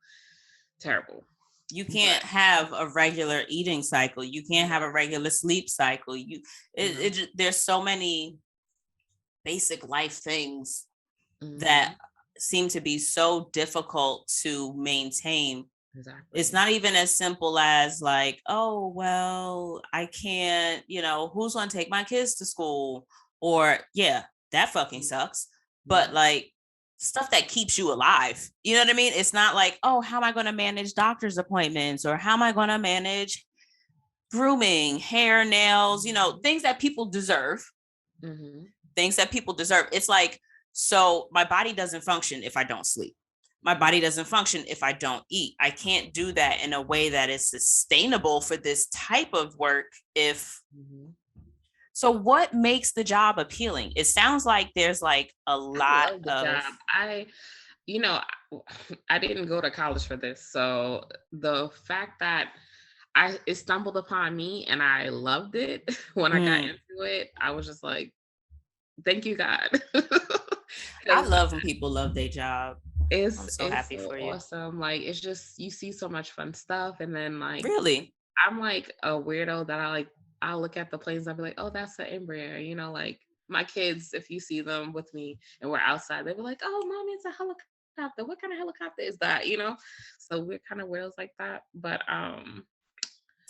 Terrible. You can't have a regular eating cycle. You can't have a regular sleep cycle. There's so many basic life things that seem to be so difficult to maintain. Exactly. It's not even as simple as like, oh, well, I can't, who's going to take my kids to school? Or that fucking sucks. But like, stuff that keeps you alive. You know what I mean? It's not like, oh, how am I going to manage doctor's appointments, or how am I going to manage grooming, hair, nails, things that people deserve. Things that people deserve. It's like, so my body doesn't function if I don't sleep. my body doesn't function if I don't eat. I can't do that in a way that is sustainable for this type of work if so what makes the job appealing? It sounds like there's like a I lot love the of job. You know, I didn't go to college for this. So the fact that it stumbled upon me and I loved it when I got into it, I was just like, thank you, God. I 'Cause love when people love their job. I'm so it's happy so for you. awesome. Like it's just you see so much fun stuff, and then like Really? I'm like a weirdo that I'll look at the planes and I'll be like, oh, that's an Embraer, you know, like my kids, if you see them with me and we're outside, they'll be like, oh, mommy, it's a helicopter. What kind of helicopter is that? You know? So we're kind of weirdos like that. But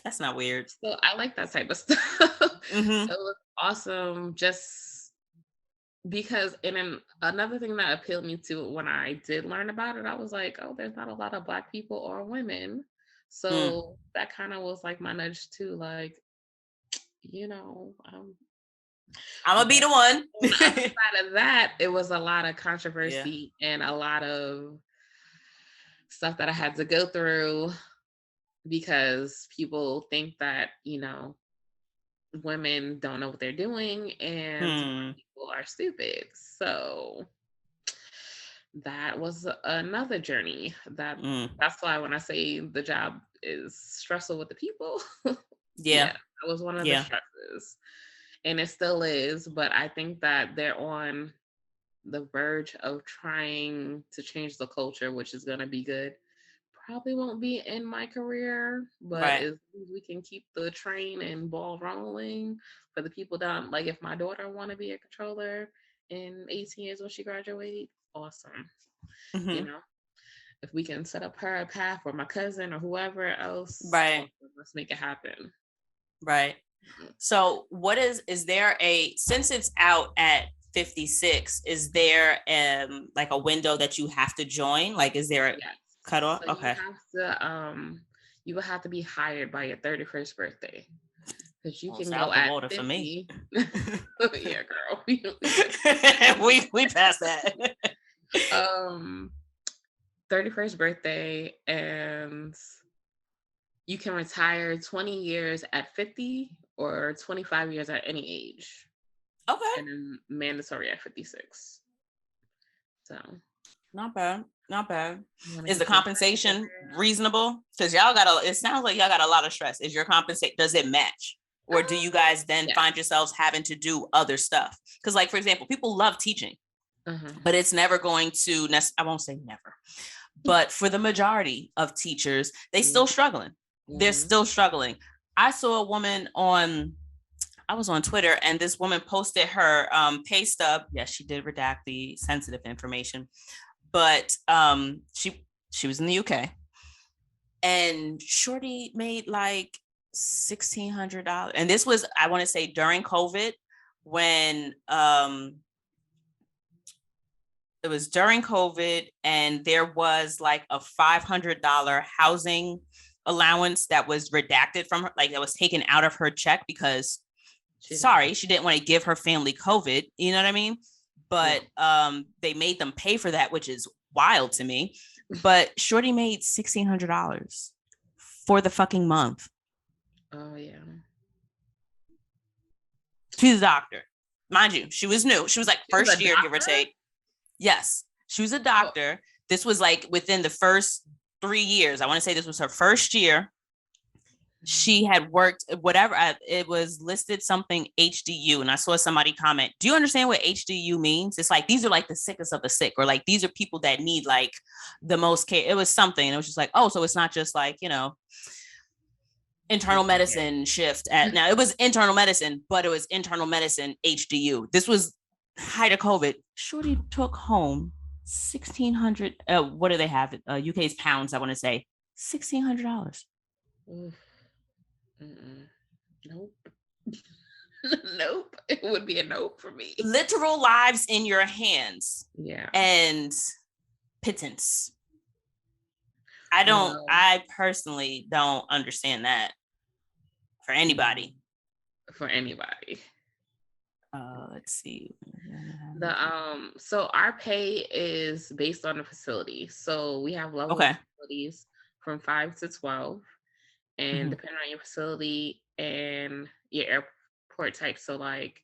That's not weird. so I like that type of stuff. Mm-hmm. It was awesome just because and then another thing that appealed me to when I did learn about it, I was like, oh, there's not a lot of black people or women. So that kind of was like my nudge too, like, you know, I'm gonna be but the one. on the other side of that, it was a lot of Yeah. controversy and a lot of stuff that I had to go through because people think that, you know, women don't know what they're doing and people are stupid. So that was another journey that's why when I say the job is stressful with the people, Yeah. that was one of the Yeah. stresses. And it still is, but I think that they're on the verge of trying to change the culture, which is going to be good. Probably won't be in my career, but Right. as long as we can keep the train and ball rolling for the people down, like if my daughter want to be a controller in 18 years when she graduates, awesome. You know, if we can set up her a path or my cousin or whoever else, right, awesome. Let's make it happen. right. So what is there since it's out at 56, is there like a window that you have to join? Like, is there a cutoff? So Okay. you will have to be hired by your 31st birthday. Because you can Out go the at water 50. for me. Yeah, girl. we passed that. 31st birthday, and you can retire 20 years at 50 or 25 years at any age. Okay. And then mandatory at 56. So not bad. Is the compensation reasonable? Because it sounds like y'all got a lot of stress. Is your compensation, does it match? Or do you guys then find yourselves having to do other stuff? Because like, for example, people love teaching, but it's never going to, I won't say never, but for the majority of teachers, they still struggling. They're still struggling. I saw a woman I was on Twitter, and this woman posted her pay stub. Yes, she did redact the sensitive information, but she was in the UK, and shorty made like $1,600. And this was, I want to say, during COVID, when it was during COVID, and there was like a $500 housing allowance that was redacted from her, like that was taken out of her check because she didn't want to give her family COVID, you know what I mean? But they made them pay for that, which is wild to me. But shorty made $1,600 for the fucking month. Oh yeah. She's a doctor, mind you. She was new. She was like first year, give or take. Yes, she was a doctor. This was like within the first 3 years. I want to say this was her first year. She had worked whatever, it was listed something HDU, and I saw somebody comment, do you understand what HDU means? It's like, these are like the sickest of the sick, or like these are people that need like the most care. It was something, and it was just like, oh, so it's not just like, you know, internal medicine shift at, now it was internal medicine, but it was internal medicine HDU. This was height of COVID. Shorty took home 1,600, what do they have? UK's pounds, I want to say $1,600. Nope. Nope. It would be a nope for me. Literal lives in your hands. Yeah. And pittance. I personally don't understand that for anybody. Let's see. So our pay is based on the facility. So we have level Okay. facilities from 5 to 12, and depending on your facility and your airport type. So like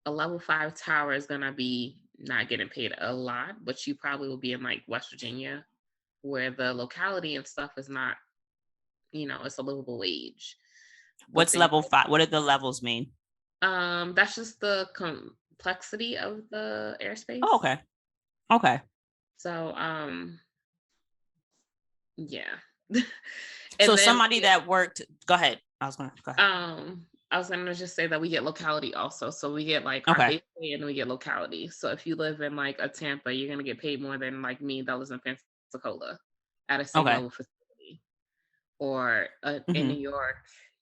a level 5 tower is gonna be not getting paid a lot, but you probably will be in like West Virginia, where the locality and stuff is not, it's a livable wage. But What's then level 5? What do the levels mean? that's just the complexity of the airspace. Oh, okay. So yeah. So somebody that worked, go ahead. I was gonna just say that we get locality also. So we get like our base pay and we get locality. So if you live in like a Tampa, you're gonna get paid more than like me that lives in Pensacola at a same level facility. Or in New York,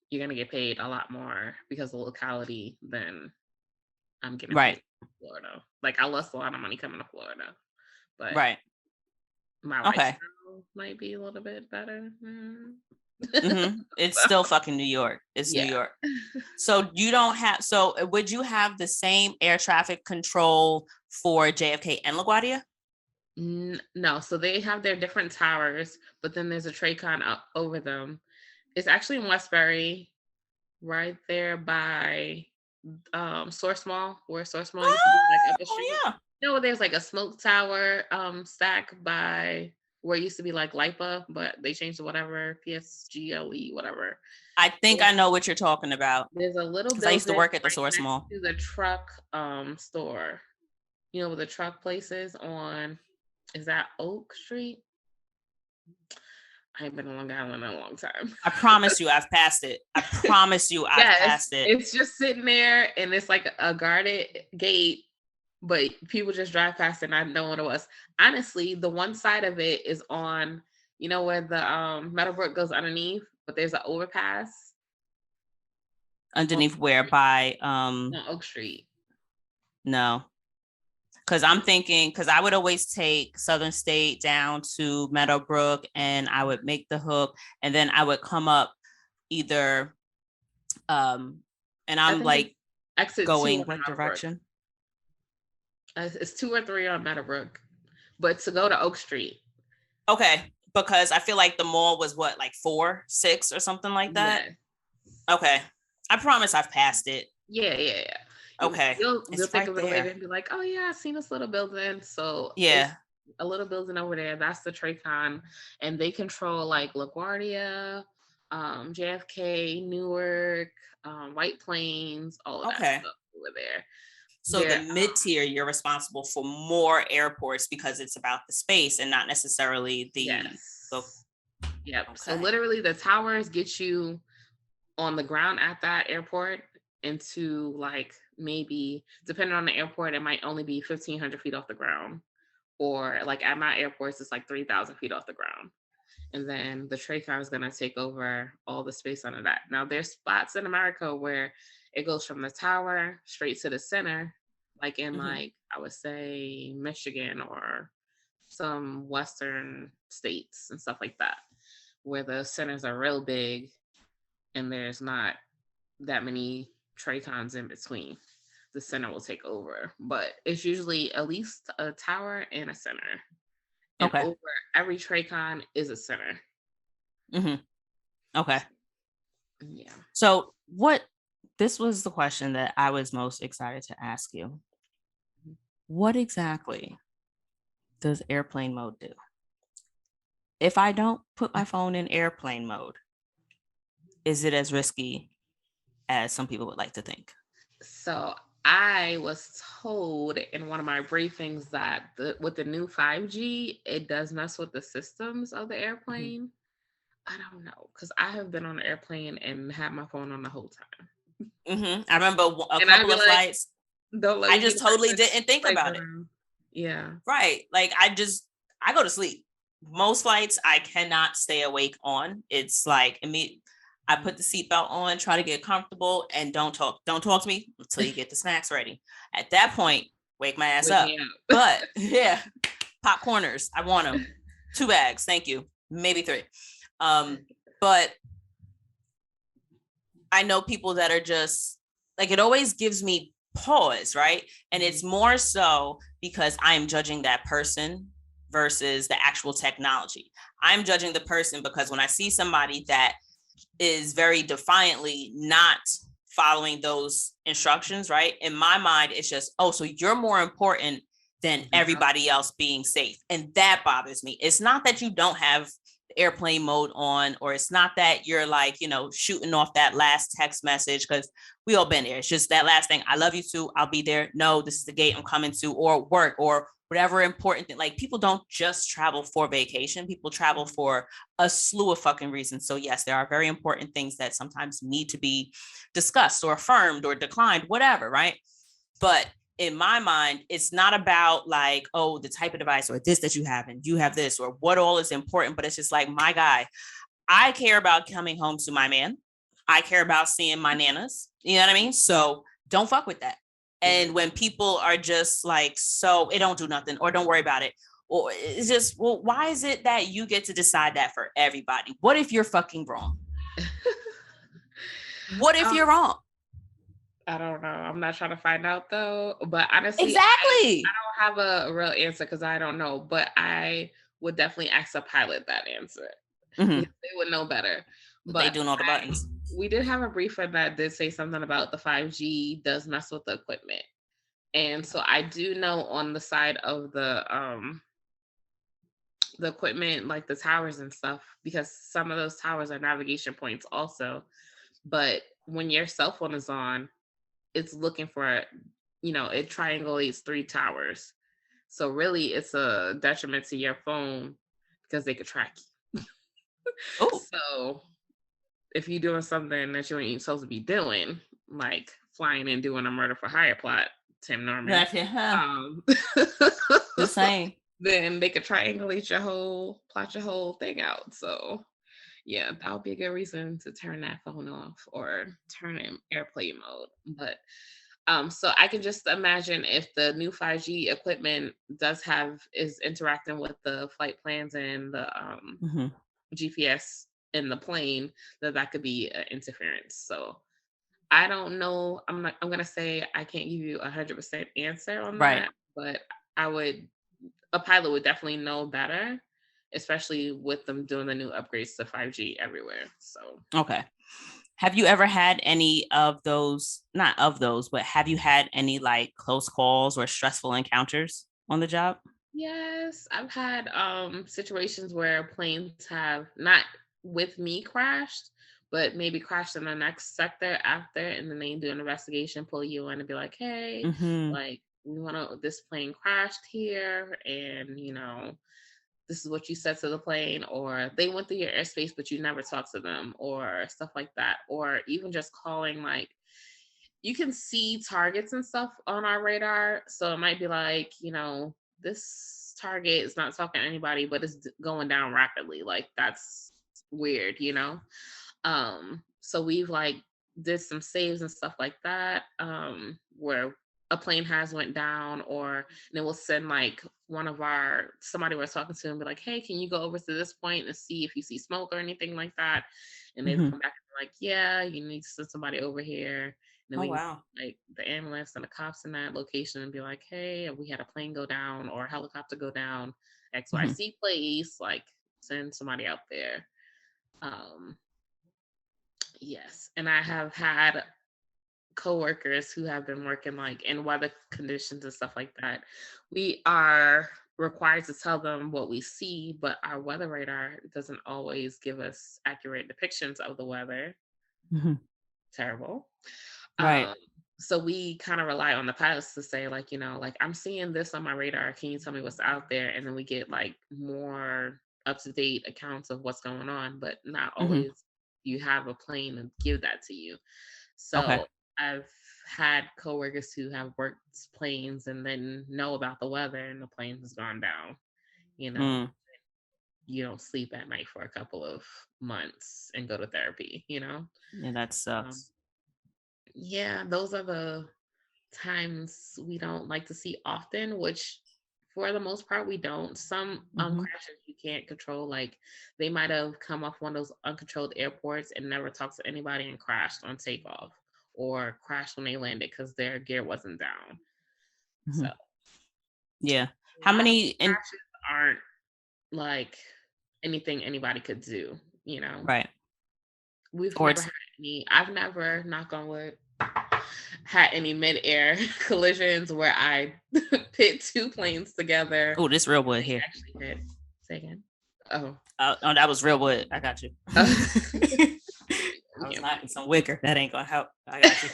you're gonna get paid a lot more because of locality than I'm getting paid in Florida. Like I lost a lot of money coming to Florida, but my lifestyle might be a little bit better. It's still fucking New York. It's New York. So you don't have. So would you have the same air traffic control for JFK and LaGuardia? No. So they have their different towers, but then there's a Traycon up over them. It's actually in Westbury, right there by Source Mall, where Source Mall used to be, like up the street. Yeah. There's like a smoke tower stack by where it used to be like LIPA, but they changed to whatever, PSGLE, whatever. I think I know what you're talking about. There's a little building. I used to work at the Source Mall. To the truck store. Where the truck place is on, is that Oak Street? I ain't been in Long Island in a long time. I promise you I've passed it. I promise you I've passed it. It's just sitting there and it's like a guarded gate, but people just drive past it and I know what it was. Honestly, the one side of it is on, where the Meadowbrook goes underneath, but there's an overpass. Underneath where? By on Oak Street. No. Because I'm thinking, because I would always take Southern State down to Meadowbrook and I would make the hook and then I would come up either, and I'm like going what direction? It's 2 or 3 on Meadowbrook, but to go to Oak Street. Okay, because I feel like the mall was what, like 4, 6 or something like that? Yeah. Okay, I promise I've passed it. Yeah. Okay. You'll think of it later and be like, oh yeah, I've seen this little building. So yeah, a little building over there. That's the Traycon, and they control like LaGuardia, JFK, Newark, White Plains, all of that stuff over there. So the mid-tier, you're responsible for more airports because it's about the space and not necessarily the. Yep. Okay. So literally, the towers get you on the ground at that airport into like maybe, depending on the airport, it might only be 1,500 feet off the ground, or like at my airports it's like 3,000 feet off the ground, and then the Traycon is going to take over all the space under that. Now there's spots in America where it goes from the tower straight to the center, like in like I would say Michigan or some western states and stuff like that, where the centers are real big and there's not that many Traycons in between. The center will take over, but it's usually at least a tower and a center. And over every Traycon is a center. Okay. Yeah. So this was the question that I was most excited to ask you. What exactly does airplane mode do? If I don't put my phone in airplane mode, is it as risky as some people would like to think? So I was told in one of my briefings that with the new 5G, it does mess with the systems of the airplane. I don't know, because I have been on an airplane and had my phone on the whole time. I remember a couple of flights. I just totally didn't think about it. Yeah. Right. Like I go to sleep. Most flights I cannot stay awake on. It's like I put the seatbelt on, try to get comfortable, and don't talk to me until you get the snacks ready. At that point, wake my ass up. But yeah, pop corners. I want them. 2 bags. Thank you. Maybe 3. But I know people that are just like, it always gives me pause, right? And it's more so because I'm judging that person versus the actual technology. I'm judging the person because when I see somebody that is very defiantly not following those instructions, right? In my mind, it's just, oh, so you're more important than everybody else being safe. And that bothers me. It's not that you don't have airplane mode on, or it's not that you're like, shooting off that last text message, because we all been there. It's just that last thing. I love you too. I'll be there. No, this is the gate I'm coming to, or work, or whatever important thing. Like, people don't just travel for vacation. People travel for a slew of fucking reasons. So yes, there are very important things that sometimes need to be discussed or affirmed or declined, whatever, right? But in my mind, it's not about like, oh, the type of device or this that you have and you have this or what all is important, but it's just like, my guy, I care about coming home to my man. I care about seeing my nanas. You know what I mean? So don't fuck with that. And when people are just like, so it don't do nothing, or don't worry about it, or it's just, well, why is it that you get to decide that for everybody? What if you're fucking wrong? What if you're wrong? I don't know. I'm not trying to find out though. But honestly, exactly. I don't have a real answer because I don't know. But I would definitely ask a pilot that answer. Mm-hmm. Because they would know better. But they do know the buttons. We did have a briefer that did say something about the 5G does mess with the equipment. And so I do know on the side of the equipment, like the towers and stuff, because some of those towers are navigation points also. But when your cell phone is on, it's looking for, it triangulates 3 towers. So really it's a detriment to your phone because they could track you. So if you're doing something that you ain't supposed to be doing, like flying and doing a murder for hire plot, Tim Norman, just saying, then they could triangulate your whole thing out. So yeah, that would be a good reason to turn that phone off or turn it in airplane mode. But so I can just imagine if the new 5G equipment is interacting with the flight plans and the GPS in the plane, that could be interference. So I don't know. I'm gonna say I can't give you 100% answer on that, but a pilot would definitely know better, especially with them doing the new upgrades to 5G everywhere. So okay. Have you ever had any of those, not of those, but have you had any like close calls or stressful encounters on the job? Yes, I've had situations where planes have not with me crashed, but maybe crashed in the next sector after, and then they do an investigation, pull you in and be like, hey, like this plane crashed here, and this is what you said to the plane, or they went through your airspace but you never talked to them, or stuff like that. Or even just calling, like, you can see targets and stuff on our radar, so it might be like, this target is not talking to anybody but it's going down rapidly, like that's weird. So we've like did some saves and stuff like that, where a plane has went down, or then we'll send like somebody we're talking to and be like, hey, can you go over to this point and see if you see smoke or anything like that? And they come back and be like, yeah, you need to send somebody over here. And then like the ambulance and the cops in that location and be like, hey, we had a plane go down or a helicopter go down, XYZ place, like send somebody out there. Yes. And I have had coworkers who have been working like in weather conditions and stuff like that. We are required to tell them what we see, but our weather radar doesn't always give us accurate depictions of the weather. Terrible. Right. So we kind of rely on the pilots to say, like, like, I'm seeing this on my radar. Can you tell me what's out there? And then we get like more up-to-date accounts of what's going on, but not always you have a plane to give that to you. So I've had coworkers who have worked planes and then know about the weather and the plane has gone down. You don't sleep at night for a couple of months and go to therapy. Yeah, that sucks. Yeah, those are the times we don't like to see often, which for the most part we don't. Some crashes you can't control, like they might have come off one of those uncontrolled airports and never talked to anybody and crashed on takeoff, or crashed when they landed because their gear wasn't down. So yeah. a How lot of many crashes aren't like anything anybody could do, you know. right. We've Or never it's had any, I've never, knock on wood, had any mid-air collisions where I pit two planes together. oh, this real wood here. Actually hit. Say again. Oh. Oh, that was real wood. I got you. I was Yeah. knocking some wicker. That ain't gonna help. I got you.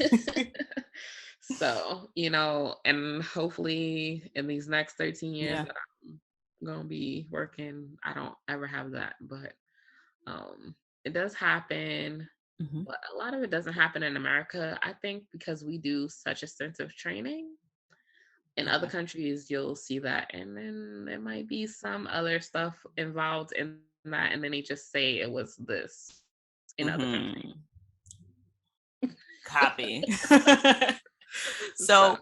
So, you know, and hopefully in these next 13 years Yeah. that I'm gonna be working, I don't ever have that. But it does happen, Mhm. but a lot of it doesn't happen in America. I think because we do such extensive training. In other Okay. countries, you'll see that, and then there might be some other stuff involved in that, and then they just say it was this in other countries. Copy. So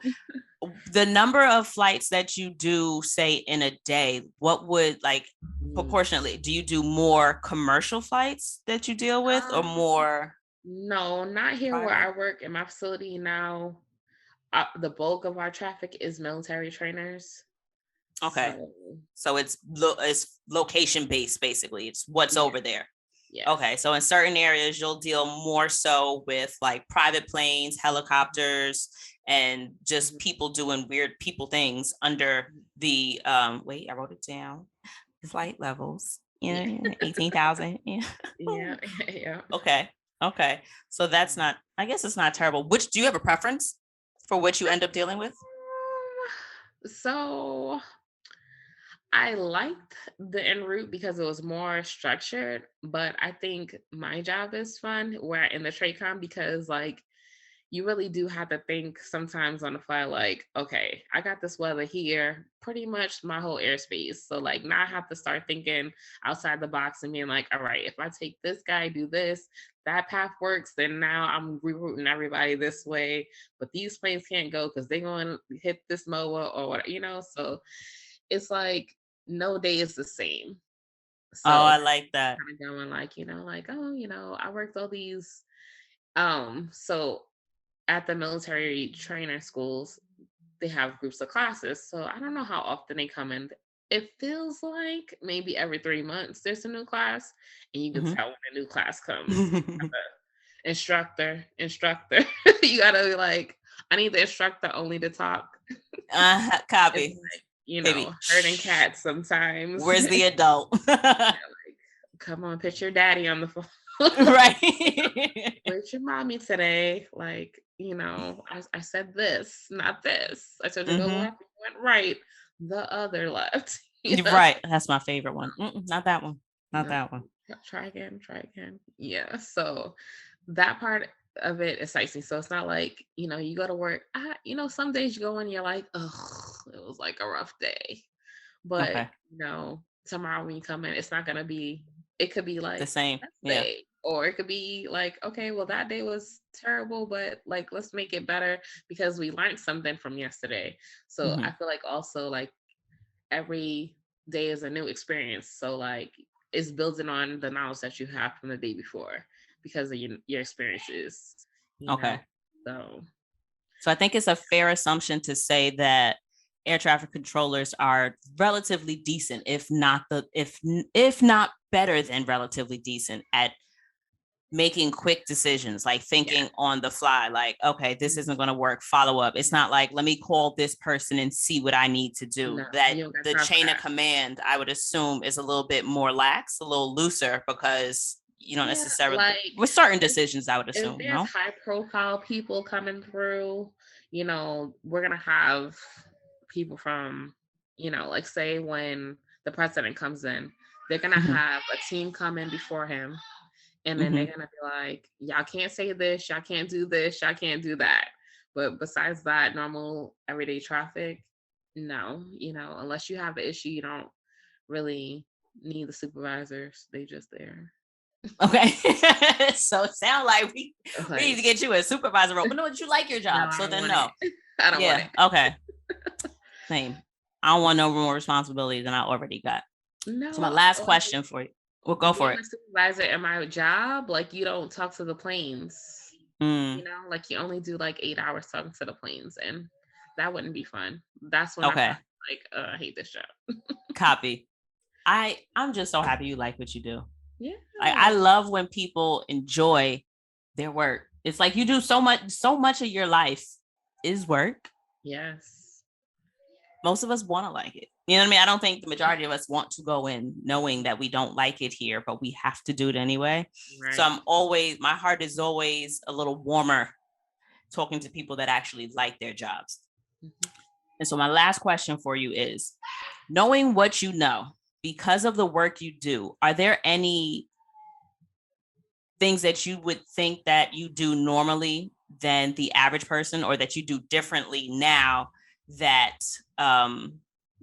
So the number of flights that you do, say, in a day, what would like mm, proportionately, do you do more commercial flights that you deal with or um, more no, not here where private? I work in my facility now. The bulk of our traffic is military trainers. Okay. So So it's location based, basically. It's what's yeah, over there. yes. Okay. So in certain areas, you'll deal more so with like private planes, helicopters, and just Mhm. people doing weird people things under the wait, I wrote it down. Flight levels. Yeah, Yeah, 18,000. Yeah. yeah, yeah. Okay. Okay. So that's not, I guess it's not terrible. Which do you have a preference for which you end up dealing with? So I liked the en route because it was more structured, but I think my job is fun where in the TRACON because like you really do have to think sometimes on the fly, like, okay, I got this weather here, pretty much my whole airspace. So like now I have to start thinking outside the box and being like, all right, if I take this guy, do this, that path works, then now I'm rerouting everybody this way. But these planes can't go because they're going to hit this MOA or what, you know? So it's like no day is the same. Oh, So I like that. kind of going like, you know, like, oh, you know, I worked all these. So at the military trainer schools, they have groups of classes. So I don't know how often they come in. It feels like maybe every 3 months there's a new class, and you can Mhm. tell when a new class comes. Instructor. You gotta be like, I need the instructor only to talk. It's Copy. like, you know, Baby. herding Shh. cats sometimes. Where's the adult? Come on, put your daddy on the phone. Right. Where's your mommy today? Like, you know, I said this, not this. I told you to go Hmm. left, you went right, the other left. You You're know? right. That's my favorite one. Not that one. Not No, that one. try again, try again. Yeah. So that part of it excites me. So it's not like, you know, you go to work. You know, some days you go in, you're like, oh, it was like a rough day. But, Okay. you know, tomorrow when you come in, it's not gonna be, it could be The like same. best Yeah. day. Or it could be like, okay, well, that day was terrible, but like let's make it better because we learned something from yesterday. So I Hmm. feel like also like every day is a new experience. So like it's building on the knowledge that you have from the day before because of your experiences, you know. Okay. So So I think it's a fair assumption to say that air traffic controllers are relatively decent, if not better than relatively decent at making quick decisions, like yeah. thinking on the fly, like, okay, this isn't going to work, follow up. It's not like, let me call this person and see what I need to do. No, That you don't got the time for chain of that. command, I would assume, is a little bit more lax, a little looser, because you don't Yeah, necessarily, like with certain decisions, I would if assume, there's no? high profile people coming through, you know, we're gonna have people from, you know, like say when the president comes in, they're gonna Hmm. have a team come in before him, and then they're Hmm. gonna be like, y'all can't say this, y'all can't do this, y'all can't do that. But besides that, normal everyday traffic, no, you know, unless you have an issue, you don't really need the supervisors. They just there. Okay. So it sounds like we need to Like, get you a supervisor role. But no, you like your no, job. I So don't then want it. no. I don't want Yeah. it. Okay. Same. I don't want no more responsibility than I already got. So my No, last like question for you. We'll go for being it. a supervisor in my job, like you don't talk to the planes. Mm, You know, like you only do like 8 hours talking to the planes, and that wouldn't be fun. That's when I okay. probably like, I hate this job. Copy. I'm just so happy you like what you do. Yeah. I love when people enjoy their work. It's like you do so much of your life is work. Yes. Most of us want to like it. You know what I mean? I don't think the majority of us want to go in knowing that we don't like it here, but we have to do it anyway. So Right. my heart is always a little warmer talking to people that actually like their jobs. Mhm. And so my last question for you is, knowing what you know, because of the work you do, are there any things that you would think that you do normally than the average person, or that you do differently now that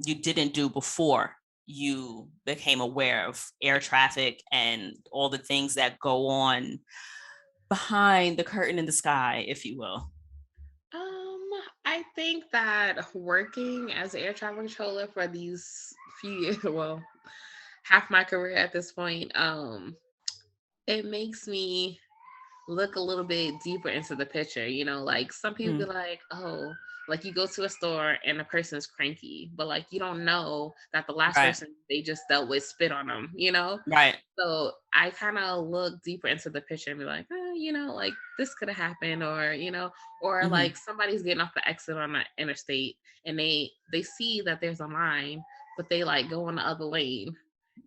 you didn't do before you became aware of air traffic and all the things that go on behind the curtain in the sky, if you will? Um, I think that working as an air traffic controller for these few years, well, half my career at this point, it makes me look a little bit deeper into the picture. You know, like some people be Mm, like, oh, like you go to a store and the person's cranky, but like you don't know that the last right, person they just dealt with spit on them, you know? right. So I kind of look deeper into the picture and be like, you know, like this could have happened, or you know, or Mm-hmm, like somebody's getting off the exit on the interstate and they see that there's a line, but they like go on the other lane,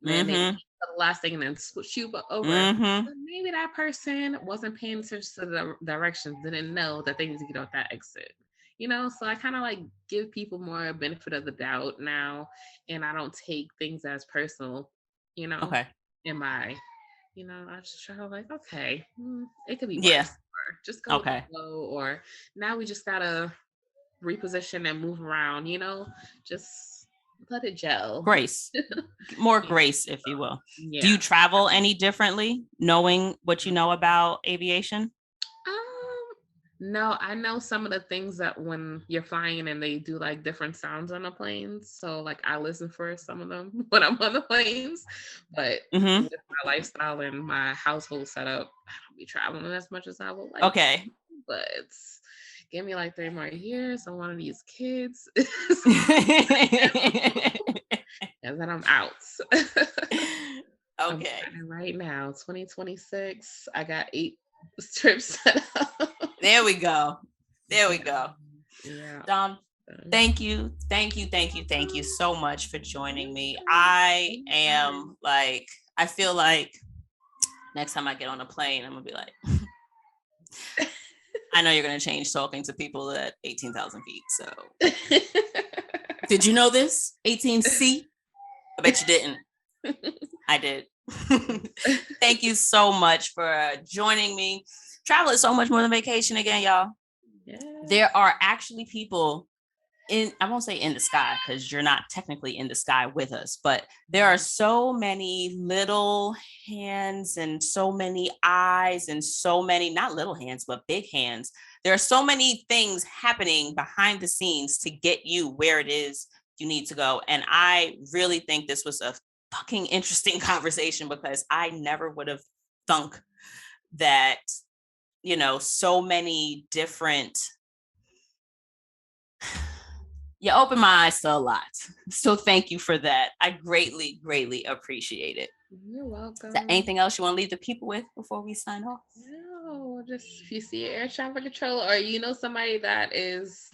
and then they wait mm-hmm, for the last thing and then shoot over. mm-hmm. But maybe that person wasn't paying attention to the directions, didn't know that they need to get off that exit. You know, so I kind of like give people more benefit of the doubt now, and I don't take things as personal, you know, Okay. in my, you know, I just try to like, okay, it could be Yeah. worse, or just go with the Okay. flow, or now we just gotta reposition and move around, you know, just let it gel. Grace, more Yeah. grace, if you will. Do you Yeah. travel any differently knowing what you know about aviation? No, I know some of the things that when you're flying and they do like different sounds on the planes. So like I listen for some of them when I'm on the planes. But Mm-hmm. with my lifestyle and my household setup, I don't be traveling as much as I would like to. Okay. But give me like 3 more years on one of these kids. And then I'm out. I'm Okay. planning right now, 2026. I got 8 trips set up. There we go. There we Yeah. go. Yeah. Dom, thank you. Thank you so much for joining me. I am like, I feel like next time I get on a plane, I'm gonna be like, I know you're gonna change talking to people at 18,000 feet. So did you know this? 18C? I bet you didn't. I did. Thank you so much for joining me. Travel is so much more than vacation again, y'all. Yeah. There are actually people I won't say in the sky because you're not technically in the sky with us, but there are so many little hands and so many eyes and so many, not little hands, but big hands. There are so many things happening behind the scenes to get you where it is you need to go. And I really think this was a fucking interesting conversation because I never would have thunk that, you know, so many different you opened my eyes to a lot. So thank you for that. I greatly, greatly appreciate it. You're Is there welcome. anything else you want to leave the people with before we sign off? No, just if you see an air traffic controller or you know somebody that is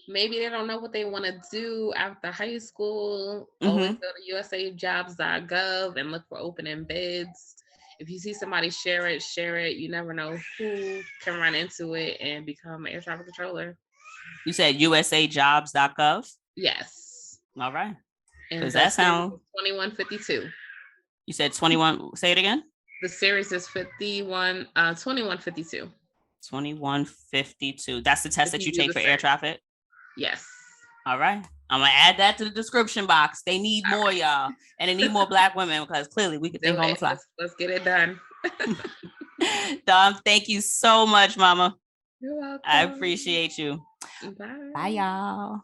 maybe they don't know what they want to do after high school, always Mm-hmm. go to usajobs.gov and look for opening bids. If you see somebody share it, share it. You never know who can run into it and become an air traffic controller. You said usajobs.gov? Yes. All right. And Because the that series sounds, is 2152. you said 21, say it again? The series is 2152. 2152. That's the test If that you you do take the for air search. traffic? Yes. All right. I'm going to add that to the description box. They need All more, right. y'all. And they need more Black women because clearly we could Do think on the it. fly. Let's get it done. Dom, thank you so much, Mama. You're I welcome. appreciate you. Bye. Bye, y'all.